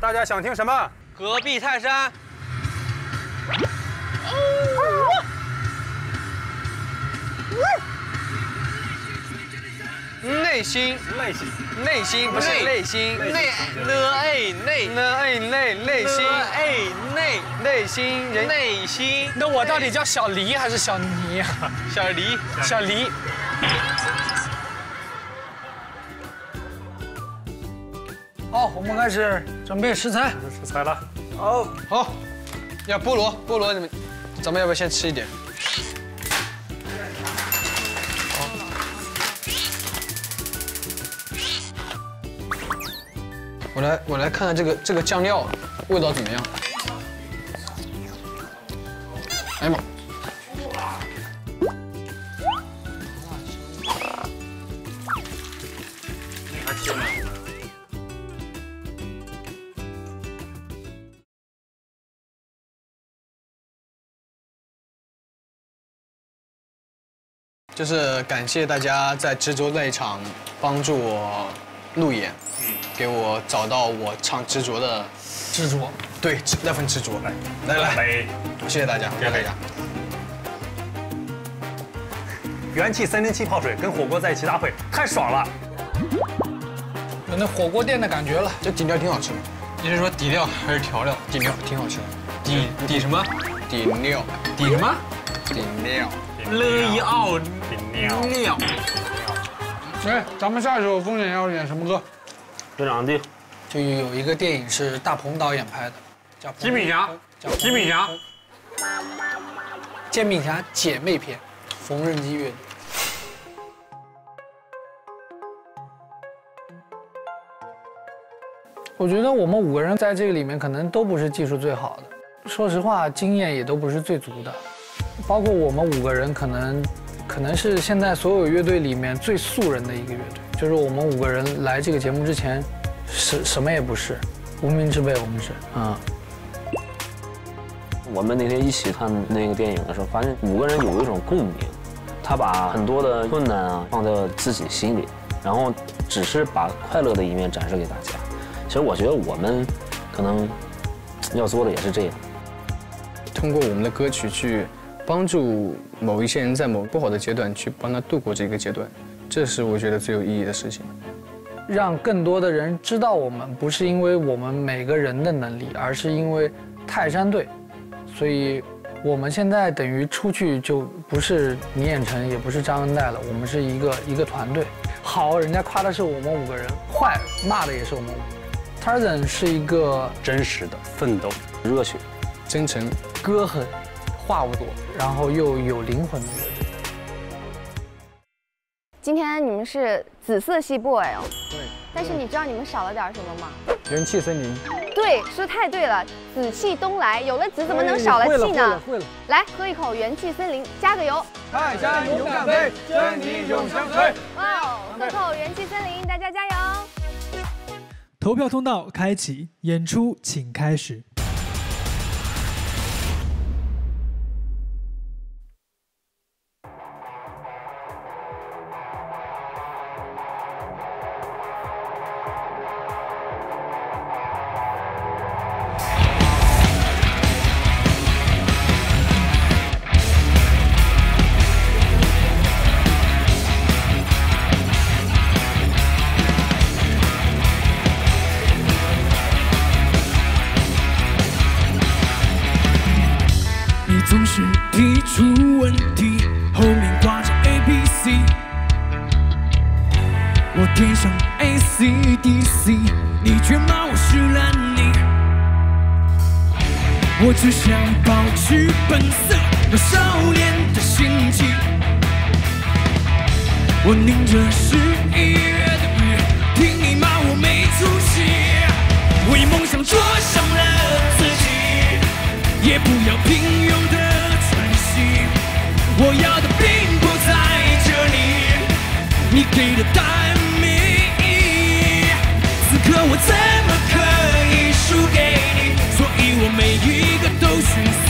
大家想听什么？隔壁泰山。内心不是内心，内心人内心。那我到底叫小黎还是小倪啊？小黎。好，我们开始准备食材。食材了。好，要菠萝，你们，咱们要不要先吃一点？我来看看这个酱料味道怎么样。哎呀妈！就是感谢大家在执着那一场帮助我路演，给我找到我唱执着的执着，对那份执着。来，谢谢大家，谢谢大家。元气3.7气泡水跟火锅在一起搭配，太爽了，有那火锅店的感觉了。这底料挺好吃的。你是说底料还是调料？底料挺好吃的。底什么？底料。底什么？底料。料。哎，咱们下一首风景要演什么歌？队长弟。就有一个电影是大鹏导演拍的，叫《煎饼侠》。煎饼侠姐妹篇，缝纫机乐队。我觉得我们5个人在这个里面可能都不是技术最好的，说实话，经验也都不是最足的。包括我们5个人，可能是现在所有乐队里面最素人的一个乐队。就是我们5个人来这个节目之前，什么也不是，无名之辈我们是啊。我们那天一起看那个电影的时候，发现5个人有一种共鸣，他把很多的困难啊放在自己心里，然后只是把快乐的一面展示给大家。其实我觉得我们可能要做的也是这样，通过我们的歌曲去帮助某一些人在某不好的阶段去帮他度过这个阶段，这是我觉得最有意义的事情。让更多的人知道我们，不是因为我们每个人的能力，而是因为泰山队。所以我们现在等于出去就不是倪远成，也不是张恩代了，我们是一个团队。好，人家夸的是我们5个人；坏，骂的也是我们5个人。Tarzan 是一个真实的奋斗、热血、真诚、歌狠、话不多，然后又有灵魂的乐队。今天你们是紫色系 boy 哦，对。但是你知道你们少了点什么吗？元气森林。对，说太对了，紫气东来，有了紫怎么能少了气呢？会了。来，喝一口元气森林，加个油。泰山勇敢飞，真理永相随。哇哦，喝口元气森林，大家加油！投票通道开启，演出请开始。总是提出问题，后面挂着 ABC， 我填上 ACDC， 你却骂我是烂泥。我只想保持本色那少年的心情，我拧着11月的雨，听你骂我没出息，为梦想灼伤了自己，也不要平庸的喘息。我要的并不在这里，你给的答案没意义。此刻我怎么可以输给你？所以我每一个都选 C，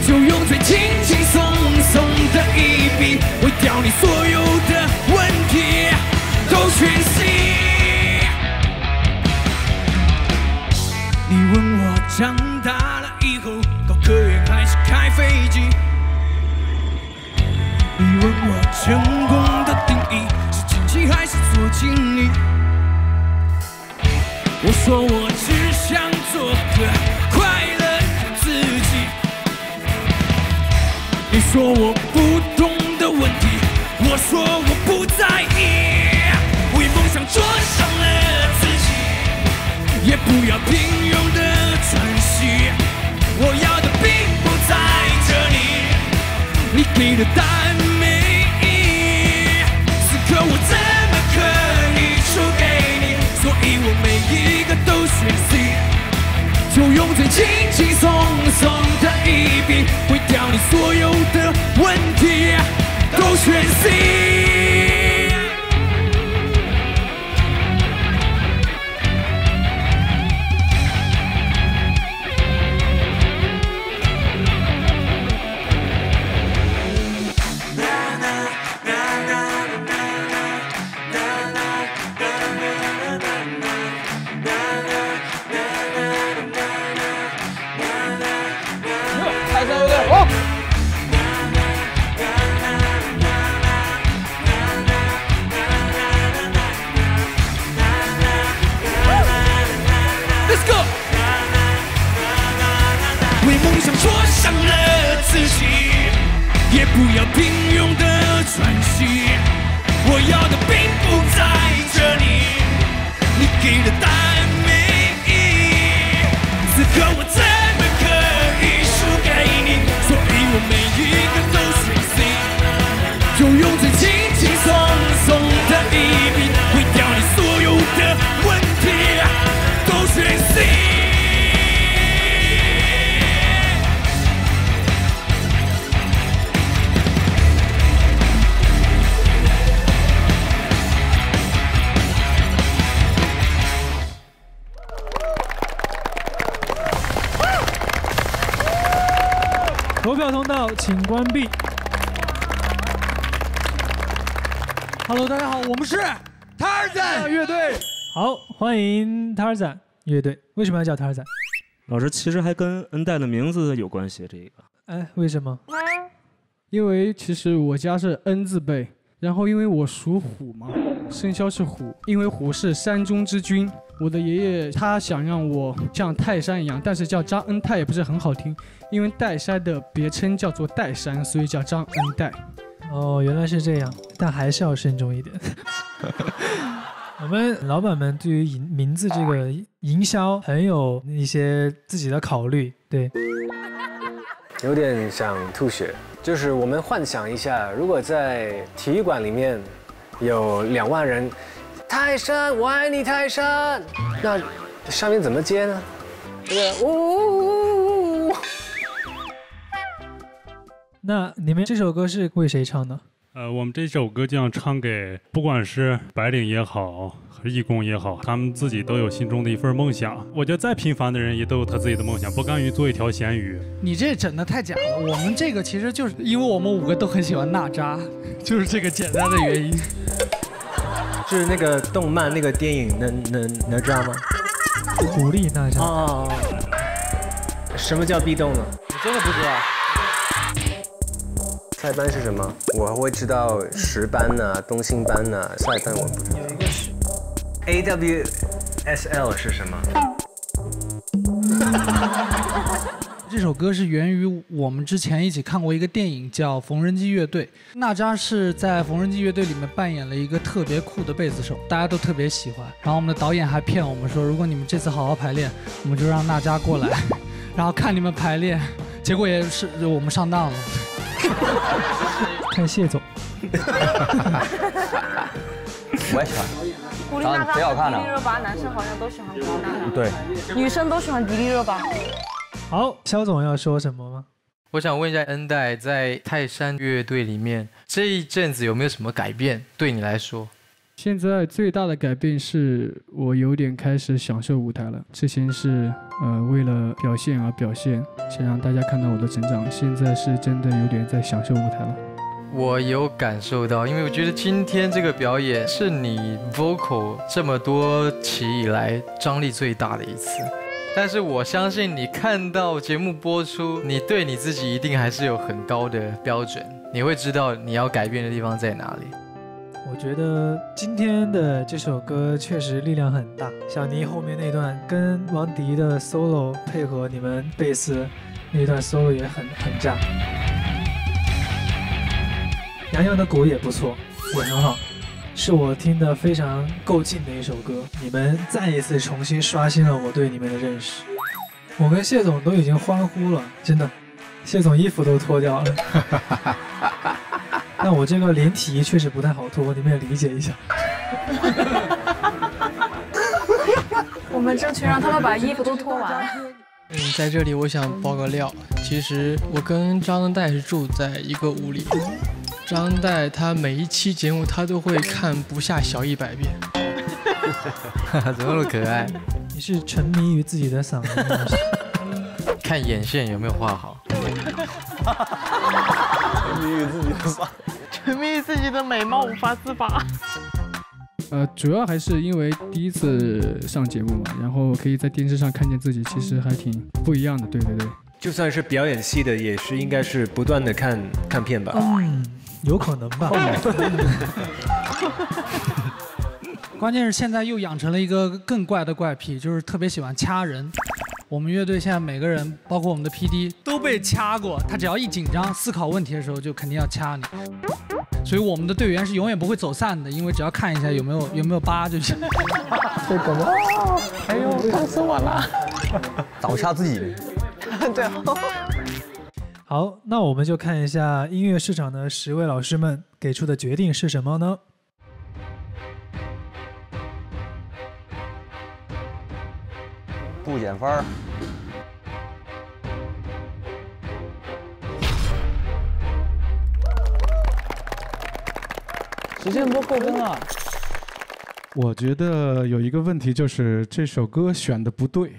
就用最轻轻松松的一笔，毁掉你所有的问题，都选 C。你问我长大了以后搞科研还是开飞机？你问我成功的定义是经济还是做经理？我说我只想做个快乐的自己。你说我不懂的问题，我说我不在意。为梦想灼伤了自己，也不要平庸的喘息。我要的并不在这里，你给的答案没意义。此刻我怎么可以输给你？所以我每一个都选 C， 就用最轻轻松松的一笔，毁掉你所有的问题，都选 C。也不要平庸的喘息，我要的并不在这里，你给的答案没意义。此刻我怎么可以输给你？所以我每一个都选 C， 就用最轻轻松松的一笔，毁掉你所有的问题，都选 C。投票通道请关闭。Hello， 大家好，我们是 Tarzan 乐队。好，欢迎 Tarzan 乐队。为什么要叫 Tarzan？ 老师，其实还跟 N 代的名字有关系。这个，哎，为什么？因为其实我家是 N 字辈，然后因为我属虎嘛，生肖是虎，因为虎是山中之君。我的爷爷他想让我像泰山一样，但是叫张恩泰也不是很好听，因为岱山的别称叫做岱山，所以叫张恩岱。哦，原来是这样，但还是要慎重一点。我们老板们对于名字这个营销很有一些自己的考虑，对。有点想吐血，就是我们幻想一下，如果在体育馆里面有2万人泰山，我爱你泰山。那上面怎么接呢？这个呜。那你们这首歌是为谁唱的？我们这首歌就想唱给不管是白领也好，还是义工也好，他们自己都有心中的一份梦想。我觉得再平凡的人也都有他自己的梦想，不甘于做一条咸鱼。你这整的太假了，我们这个其实就是因为我们5个都很喜欢娜扎，就是这个简单的原因。是那个动漫那个电影哪吒吗？狐狸娜扎。哦。什么叫壁咚呢？你真的不知道？菜班是什么？我会知道石斑呐、东星斑呐，菜班我不知道。有一个是 AWSL 是什么？这首歌是源于我们之前一起看过一个电影叫《缝纫机乐队》，娜扎是在缝纫机乐队里面扮演了一个特别酷的贝斯手，大家都特别喜欢。然后我们的导演还骗我们说，如果你们这次好好排练，我们就让娜扎过来，然后看你们排练。结果也是我们上当了。看谢总。我也喜欢。古力娜扎、迪丽热巴，男生好像都喜欢古力娜扎，对，女生都喜欢迪丽热巴。好，肖总要说什么吗？我想问一下恩代，在泰山乐队里面这一阵子有没有什么改变？对你来说？现在最大的改变是我有点开始享受舞台了。之前是为了表现而表现，想让大家看到我的成长。现在是真的有点在享受舞台了。我有感受到，因为我觉得今天这个表演是你 vocal 这么多期以来张力最大的一次。但是我相信你看到节目播出，你对你自己一定还是有很高的标准，你会知道你要改变的地方在哪里。我觉得今天的这首歌确实力量很大，小尼后面那段跟王迪的 solo 配合你们贝斯那段 solo 也很炸，洋洋的鼓也不错，也很好，是我听得非常够劲的一首歌。你们再一次重新刷新了我对你们的认识，我跟谢总都已经欢呼了，真的，谢总衣服都脱掉了。那我这个连体衣确实不太好脱，你们也理解一下。我们争取让他们把衣服都脱完。在这里我想爆个料，其实我跟张恩代是住在一个屋里。张恩代他每一期节目他都会看不下小100遍。怎么那么可爱？你是沉迷于自己的嗓音吗？看眼线有没有画好。沉迷于自己的发，沉迷于自己的美貌无法自拔。主要还是因为第一次上节目嘛，然后可以在电视上看见自己，其实还挺不一样的。对对对，就算是表演系的，也是应该是不断的看片吧。有可能吧。关键是现在又养成了一个更怪的怪癖，就是特别喜欢掐人。我们乐队现在每个人，包括我们的 PD 都被掐过，他只要一紧张思考问题的时候，就肯定要掐你。所以我们的队员是永远不会走散的，因为只要看一下有没有疤就行。这个吗？哎呦，痛死我了！早掐自己。对。好，那我们就看一下音乐市场的10位老师们给出的决定是什么呢？不减分儿。时间不够分啊！我觉得有一个问题就是这首歌选的不对，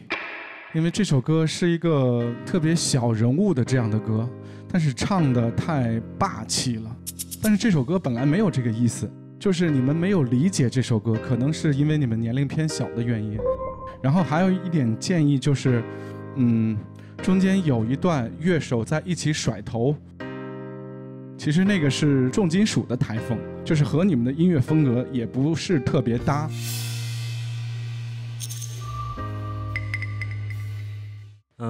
因为这首歌是一个特别小人物的这样的歌，但是唱的太霸气了。但是这首歌本来没有这个意思，就是你们没有理解这首歌，可能是因为你们年龄偏小的原因。然后还有一点建议就是，中间有一段乐手在一起甩头，其实那个是重金属的台风，就是和你们的音乐风格也不是特别搭。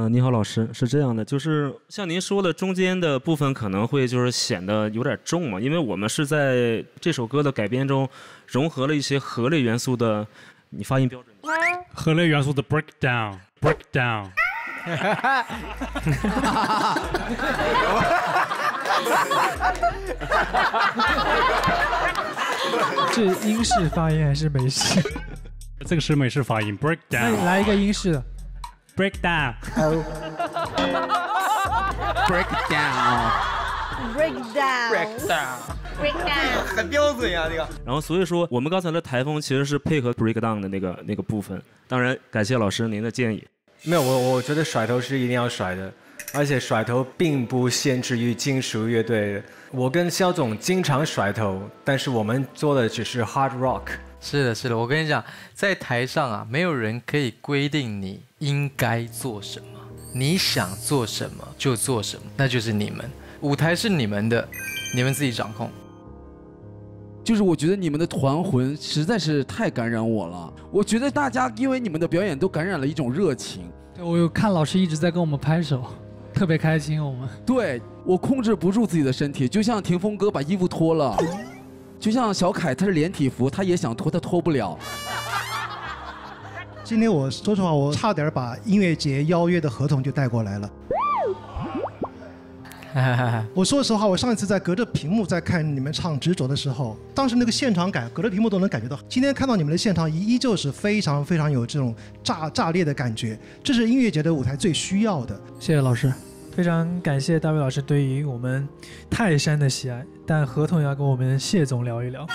你好，老师，是这样的，就是像您说的，中间的部分可能会就是显得有点重嘛，因为我们是在这首歌的改编中融合了一些核类元素的，你发音标准。核类元素的 breakdown。这英式发音还是美式？这个是美式发音 ，break 那 down。你来一个英式的 ，break down。break down。break down。break down。break down。很标准呀，这个。然后所以说，我们刚才的台风其实是配合 break down 的那个部分。当然，感谢老师您的建议。没有，我觉得甩头是一定要甩的，而且甩头并不限制于金属乐队。我跟肖总经常甩头，但是我们做的只是 hard rock。是的，是的，我跟你讲，在台上啊，没有人可以规定你应该做什么，你想做什么就做什么，那就是你们。舞台是你们的，你们自己掌控。就是我觉得你们的团魂实在是太感染我了。我觉得大家因为你们的表演都感染了一种热情。我有看老师一直在跟我们拍手，特别开心。我们对我控制不住自己的身体，就像霆锋哥把衣服脱了，就像小凯他是连体服，他也想脱，他脱不了。今天我说实话，我差点把音乐节邀约的合同就带过来了。我说实话，我上一次在隔着屏幕在看你们唱《执着》的时候，当时那个现场感，隔着屏幕都能感觉到。今天看到你们的现场，依旧是非常非常有这种炸裂的感觉，这是音乐节的舞台最需要的。谢谢老师，非常感谢大卫老师对于我们泰山的喜爱，但合同也要跟我们谢总聊一聊。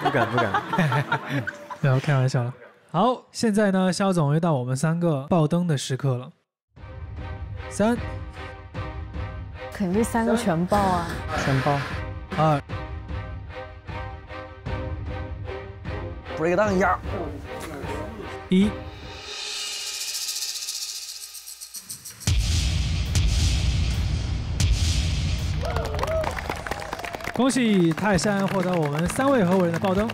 不敢，没有开玩笑了。好，现在呢，肖总又到我们3个爆灯的时刻了。3。肯定3个全爆啊！全爆。2。break down 一下。1。恭喜泰山获得我们3位合伙人的爆灯。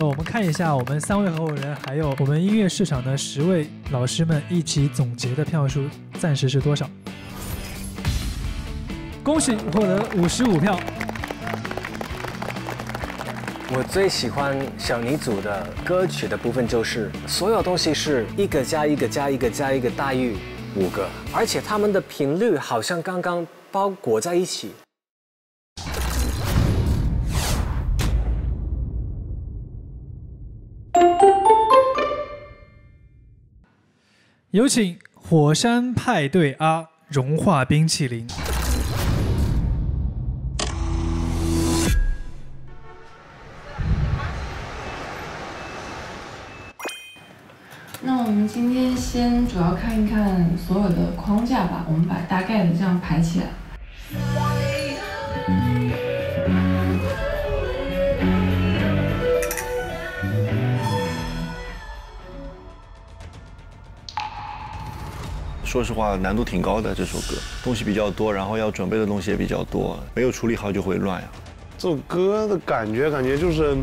我们看一下我们3位合伙人，还有我们音乐市场的10位老师们一起总结的票数，暂时是多少？恭喜获得55票。我最喜欢小泥组的歌曲的部分，就是所有东西是一个加一个加一个加一个大于5个，而且它们的频率好像刚刚包裹在一起。有请火山派对阿融化冰淇淋。那我们今天先主要看一看所有的框架吧，我们把大概的这样排起来。说实话，难度挺高的。这首歌东西比较多，然后要准备的东西也比较多，没有处理好就会乱呀。这首歌的感觉就是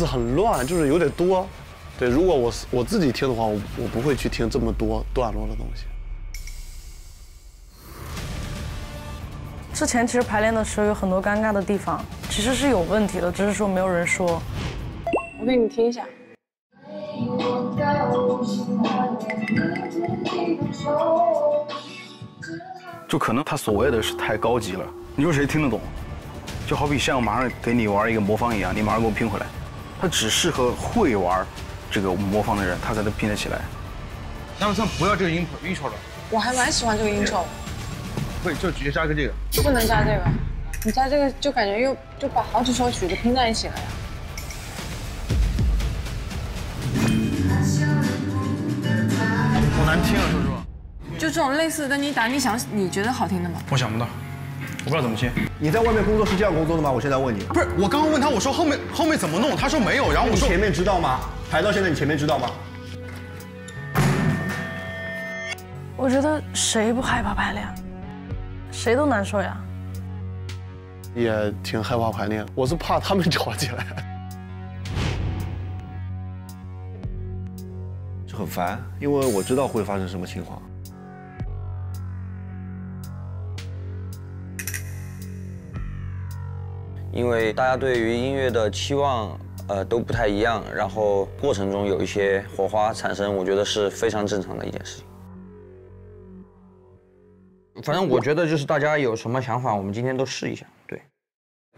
很乱，就是有点多。对，如果我自己听的话，我不会去听这么多段落的东西。之前其实排练的时候有很多尴尬的地方，其实是有问题的，只是说没有人说。我给你听一下。就可能他所谓的是太高级了，你说谁听得懂？就好比像我马上给你玩一个魔方一样，你马上给我拼回来，它只适合会玩这个魔方的人，他才能拼得起来。那算不要这个intro了。我还蛮喜欢这个intro。不，就直接加个这个。不能加这个，你加这个就感觉就把好几首曲子拼在一起了呀。好难听啊，说实话。就这种类似的，你觉得好听的吗？我想不到，我不知道怎么切。你在外面工作是这样工作的吗？我现在问你。不是，我刚刚问他，我说后面怎么弄，他说没有，然后我说你前面知道吗？排到现在你前面知道吗？我觉得谁不害怕排练，谁都难受呀。也挺害怕排练，我是怕他们吵起来。就很烦，因为我知道会发生什么情况。因为大家对于音乐的期望都不太一样，然后过程中有一些火花产生，我觉得是非常正常的一件事情。反正我觉得就是大家有什么想法，我们今天都试一下，对。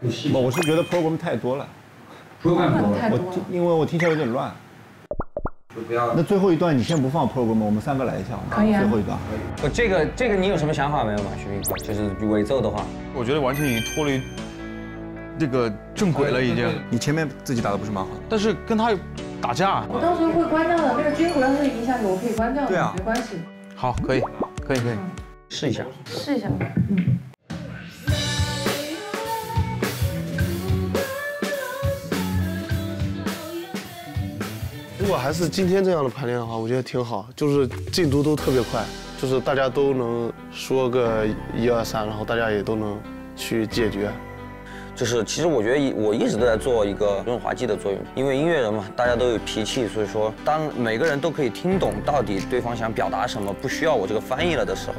我是觉得 program 太多了。program 太多了。因为我听起来有点乱。不要。那最后一段你先不放 program， 我们3个来一下。可以啊。最后一段。这个你有什么想法没有嘛？徐冰哥，就是尾奏的话，我觉得完全已经脱离这个正轨了，已经。你前面自己打的不是蛮好的，但是跟他打架。我到时候会关掉的，那个军鼓要是影响你，我可以关掉的，对啊，没关系。好，可以，试一下。试一下。如果还是今天这样的排练的话，我觉得挺好，就是进度都特别快，就是大家都能说个1、2、3，然后大家也都能去解决。就是其实我觉得我一直都在做一个润滑剂的作用，因为音乐人嘛，大家都有脾气，所以说当每个人都可以听懂到底对方想表达什么，不需要我这个翻译了的时候，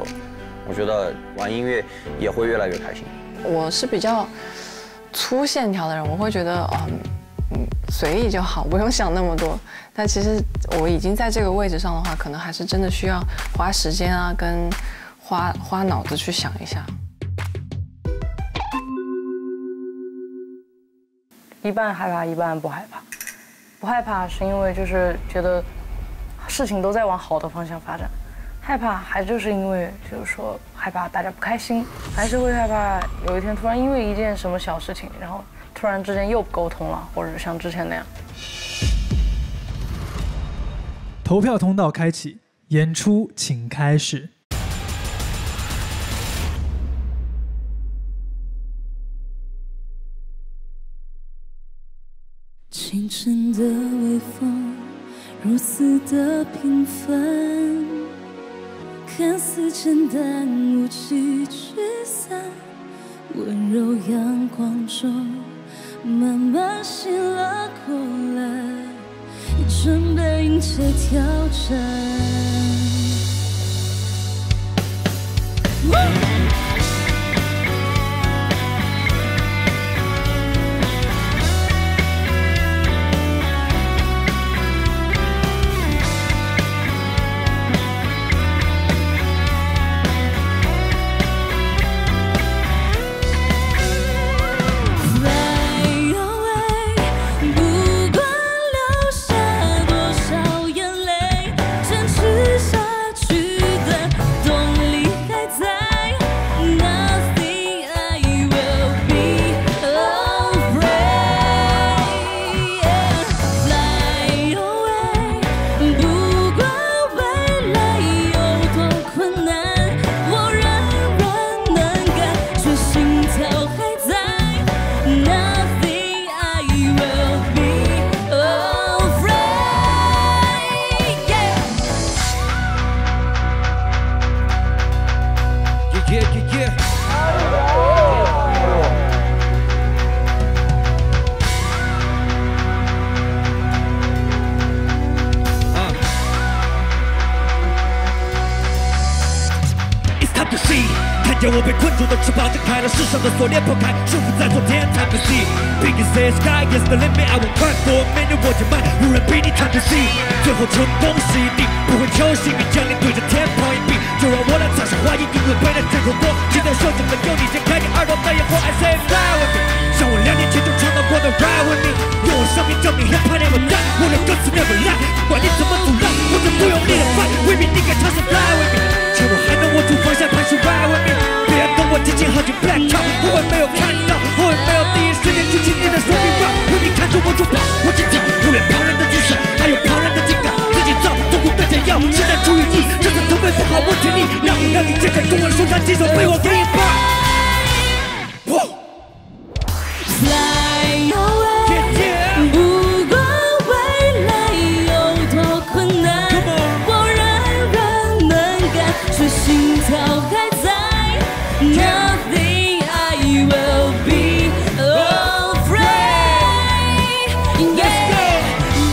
我觉得玩音乐也会越来越开心。我是比较粗线条的人，我会觉得随意就好，不用想那么多。但其实我已经在这个位置上的话，可能还是真的需要花时间啊，跟花脑子去想一下。一半害怕，一半不害怕。不害怕是因为就是觉得事情都在往好的方向发展，害怕还就是因为就是说害怕大家不开心，还是会害怕有一天突然因为一件什么小事情，然后突然之间又不沟通了，或者像之前那样。投票通道开启，演出请开始。清晨的微风如此的平凡，看似简单无奇驱散，温柔阳光中慢慢醒了过来，准备迎接挑战。见我被困住的翅膀展开了，世上的锁链破开，束缚在昨天。Time to see, big as the sky is the limit. I will cry for a minute， 我减慢，无人比你 time to see。最后成功是一定不会求幸运降临，对着天抛硬币，就让我来插上话音，因为为了这口锅，期待受尽了有你掀开你耳朵的烟火。I say fly with me， 像我2年前就唱到过的 ride with me， 用我生命证明 hip hop never die， 我的歌词 never lie， 不管你怎么阻拦，我都不用力的 fight with me， 你敢尝试 fly with me， 趁我还能握住方向，开始 ride with me。别等我紧紧靠近 black top， 我会没有看到，我会没有第一时间举起你的手臂 rock， 为你看着我就跑，我紧跳，忽略旁人的举手，还有旁人的警告，自己造，痛苦对解药，现在出于意，这次准备不好我全力，让你见证跟我手上几首被我给你放。Fly away， 不管未来有多困难，我人人能感，却心跳还在。Nothing I will be afraid。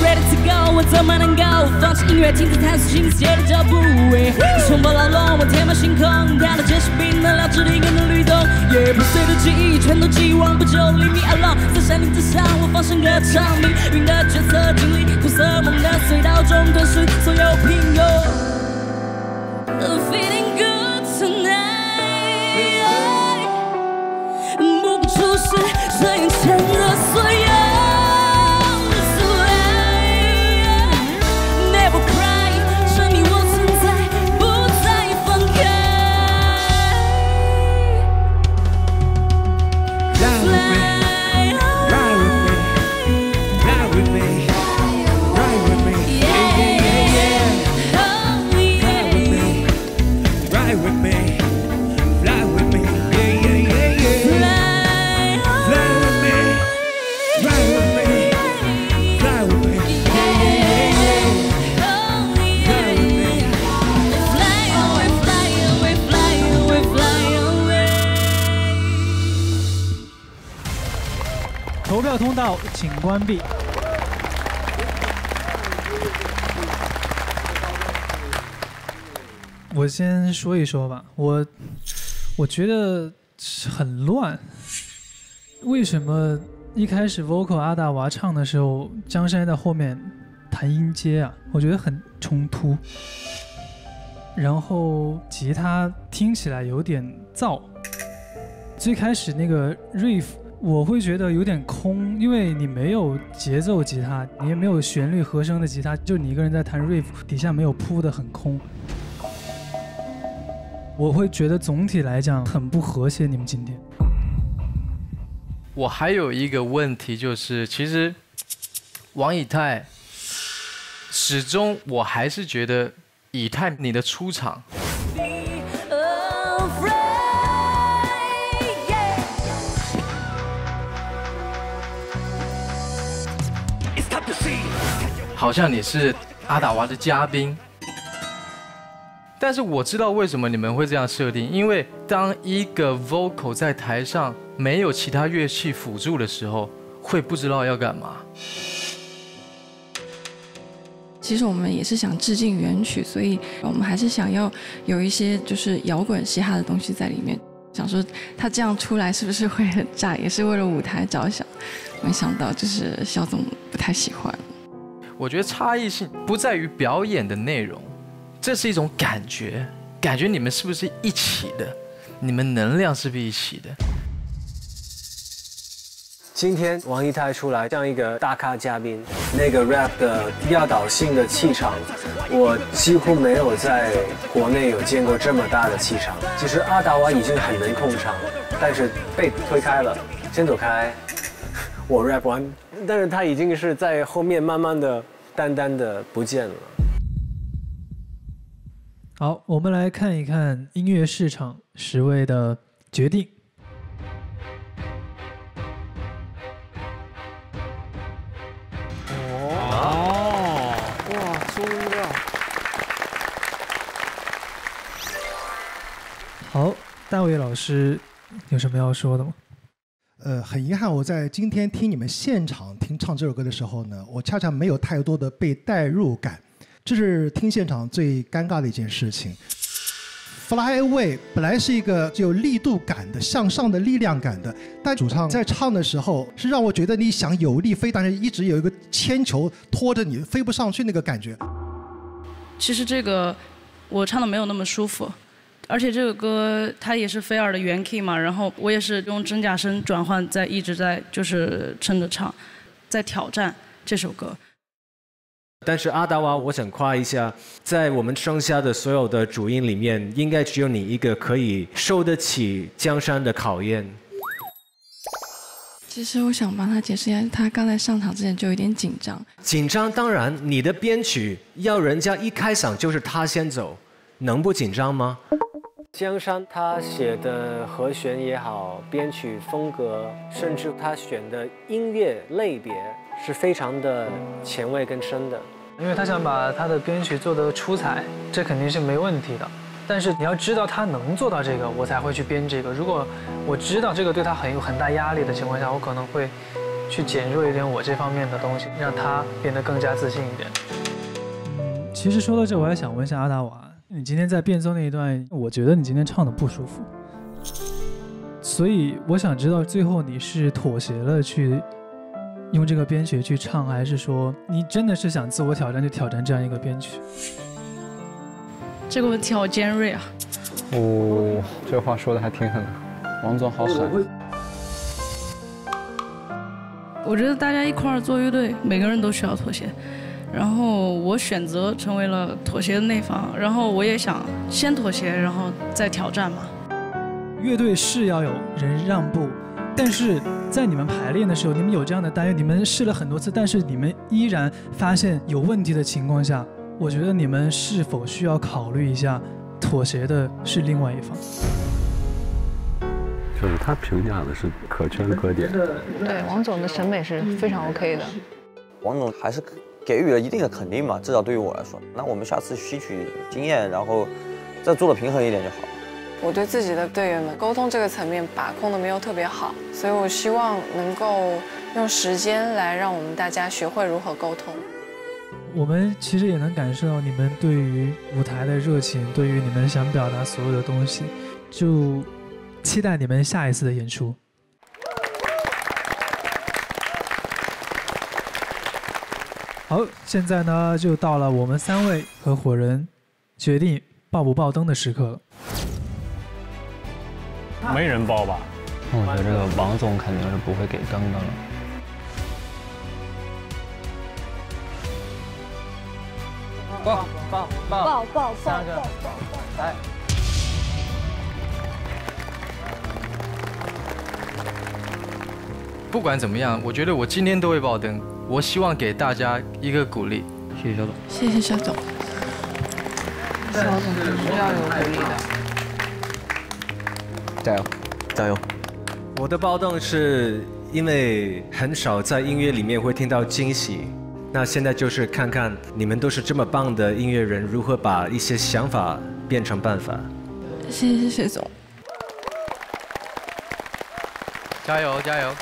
Ready to go， 我怎么能够放弃音乐，停止探索新世界的脚步？冲破牢笼，我天马行空，它的真实比能量质地更能律动。破碎的记忆全都寄望，不就 leave me alone， 在山顶之上，我放声歌唱，命运的角色经历，苦涩梦的隧道中吞噬所有平庸。Feeling good tonight。出是这票通道请关闭。我先说一说吧，我觉得很乱。为什么一开始 vocal 阿达娃唱的时候，江山在后面弹音阶啊？我觉得很冲突。然后吉他听起来有点燥。最开始那个 riff 我会觉得有点空，因为你没有节奏吉他，你也没有旋律和声的吉他，就你一个人在弹 riff， 底下没有铺的很空。我会觉得总体来讲很不和谐。你们今天，我还有一个问题就是，其实王以太始终我还是觉得以太你的出场。好像你是阿达娃的嘉宾，但是我知道为什么你们会这样设定，因为当一个 vocal 在台上没有其他乐器辅助的时候，会不知道要干嘛。其实我们也是想致敬原曲，所以我们还是想要有一些就是摇滚嘻哈的东西在里面。想说他这样出来是不是会很炸，也是为了舞台着想。没想到就是肖总不太喜欢。我觉得差异性不在于表演的内容，这是一种感觉，感觉你们是不是一起的，你们能量是不是一起的。今天王以太出来这样一个大咖嘉宾，那个 rap 的压倒性的气场，我几乎没有在国内有见过这么大的气场。其实阿达娃已经很能控场，但是被推开了，先走开，我 rap 完，但是他已经是在后面慢慢的、淡淡的不见了。好，我们来看一看音乐市场10位的决定。哇，出料！好，大卫老师有什么要说的吗？很遗憾，我在今天听你们现场唱这首歌的时候呢，我恰恰没有太多的被带入感，这是听现场最尴尬的一件事情。Fly Away 本来是一个有力度感的、向上的力量感的，但主唱在唱的时候是让我觉得你想有力飞，但是一直有一个铅球拖着你飞不上去那个感觉。其实这个我唱的没有那么舒服。而且这个歌它也是菲尔的原 key 嘛，然后我也是用真假声转换，一直在就是撑着唱，在挑战这首歌。但是阿达娃，我想夸一下，在我们剩下的所有的主音里面，应该只有你一个可以受得起江山的考验。其实我想帮他解释一下，他刚才上场之前就有点紧张。紧张当然，你的编曲要人家一开嗓就是他先走，能不紧张吗？江山他写的和弦也好，编曲风格，甚至他选的音乐类别是非常的前卫跟深的。因为他想把他的编曲做得出彩，这肯定是没问题的。但是你要知道他能做到这个，我才会去编这个。如果我知道这个对他有很大压力的情况下，我可能会去减弱一点我这方面的东西，让他变得更加自信一点。其实说到这，我还想问一下阿达娃。你今天在变奏那一段，我觉得你今天唱的不舒服，所以我想知道最后你是妥协了去用这个编曲去唱，还是说你真的是想自我挑战去挑战这样一个编曲？这个问题好尖锐啊！哦，这话说的还挺狠的，王总好狠。我觉得大家一块儿做乐队，每个人都需要妥协。然后我选择成为了妥协的那方，然后我也想先妥协，然后再挑战嘛。乐队是要有人让步，但是在你们排练的时候，你们有这样的担忧，你们试了很多次，但是你们依然发现有问题的情况下，我觉得你们是否需要考虑一下，妥协的是另外一方。就是他评价的是可圈可点。对，王总的审美是非常 OK 的。王总还是给予了一定的肯定嘛，至少对于我来说。那我们下次吸取经验，然后再做的平衡一点就好。我对自己的队员们沟通这个层面把控的没有特别好，所以我希望能够用时间来让我们大家学会如何沟通。我们其实也能感受到你们对于舞台的热情，对于你们想表达所有的东西，就期待你们下一次的演出。好，现在呢就到了我们3位合伙人决定爆不爆灯的时刻了。没人爆吧？我觉得这个王总肯定是不会给灯的了。爆！来。不管怎么样，我觉得我今天都会爆灯。我希望给大家一个鼓励。谢谢肖总。谢谢肖总。肖总是要有鼓励的。加油，加油！我的爆灯是因为很少在音乐里面会听到惊喜，那现在就是看看你们都是这么棒的音乐人，如何把一些想法变成办法。谢谢总。加油加油！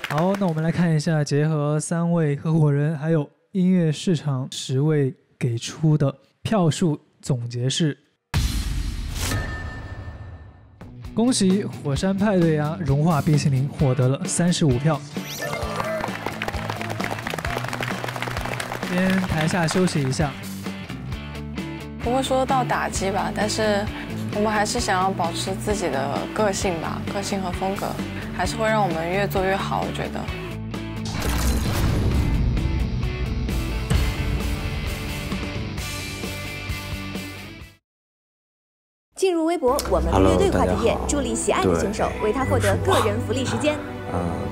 好，那我们来看一下，结合3位合伙人还有音乐市场10位给出的票数总结是：恭喜火山派对呀，融化冰淇淋获得了35票。先台下休息一下。不会说到打击吧，但是我们还是想要保持自己的个性吧，个性和风格，还是会让我们越做越好，我觉得。进入微博，我们乐队话题页，助力喜爱的选手，为他获得个人福利时间。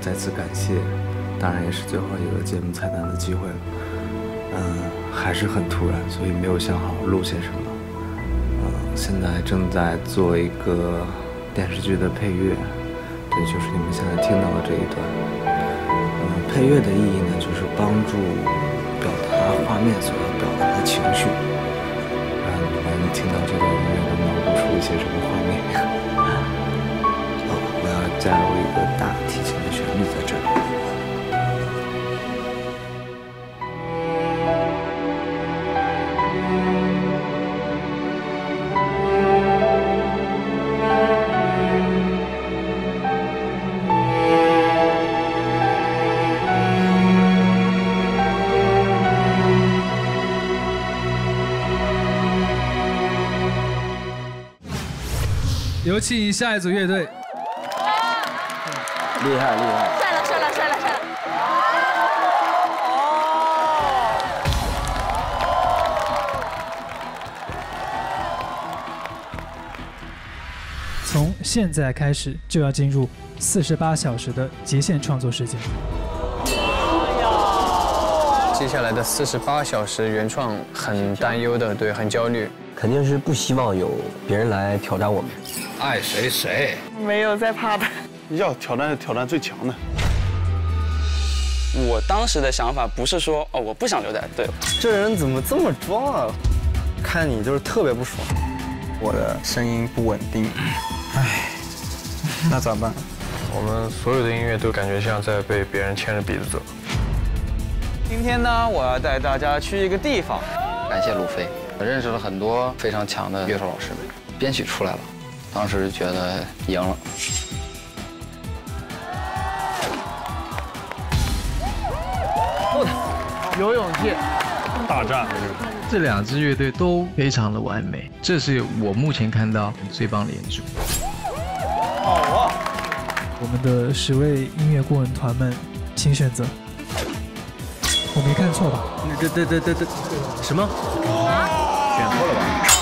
再次感谢，当然也是最后一个节目彩蛋的机会了。还是很突然，所以没有想好录些什么。现在正在做一个电视剧的配乐，对，就是你们现在听到的这一段。配乐的意义呢，就是帮助表达画面所要表达的情绪。你们听到这段音乐能脑补出一些什么画面？我要加入一个大提琴的旋律在这里。有请下一组乐队。厉害厉害！帅了！从现在开始就要进入48小时的极限创作时间。接下来的48小时原创很担忧的，对，很焦虑。肯定是不希望有别人来挑战我们。爱谁谁，没有在怕的。要挑战最强的。我当时的想法不是说我不想留在队伍，这人怎么这么装啊？看你就是特别不爽。我的声音不稳定，唉，那咋办？我们所有的音乐都感觉像在被别人牵着鼻子走。今天呢，我要带大家去一个地方。感谢路飞，我认识了很多非常强的乐手老师们，编曲出来了，当时觉得赢了。有勇气，大战。这2支乐队都非常的完美，这是我目前看到最棒的演出。好啊！我们的10位音乐顾问团们，请选择。我没看错吧？对，什么？选错了吧？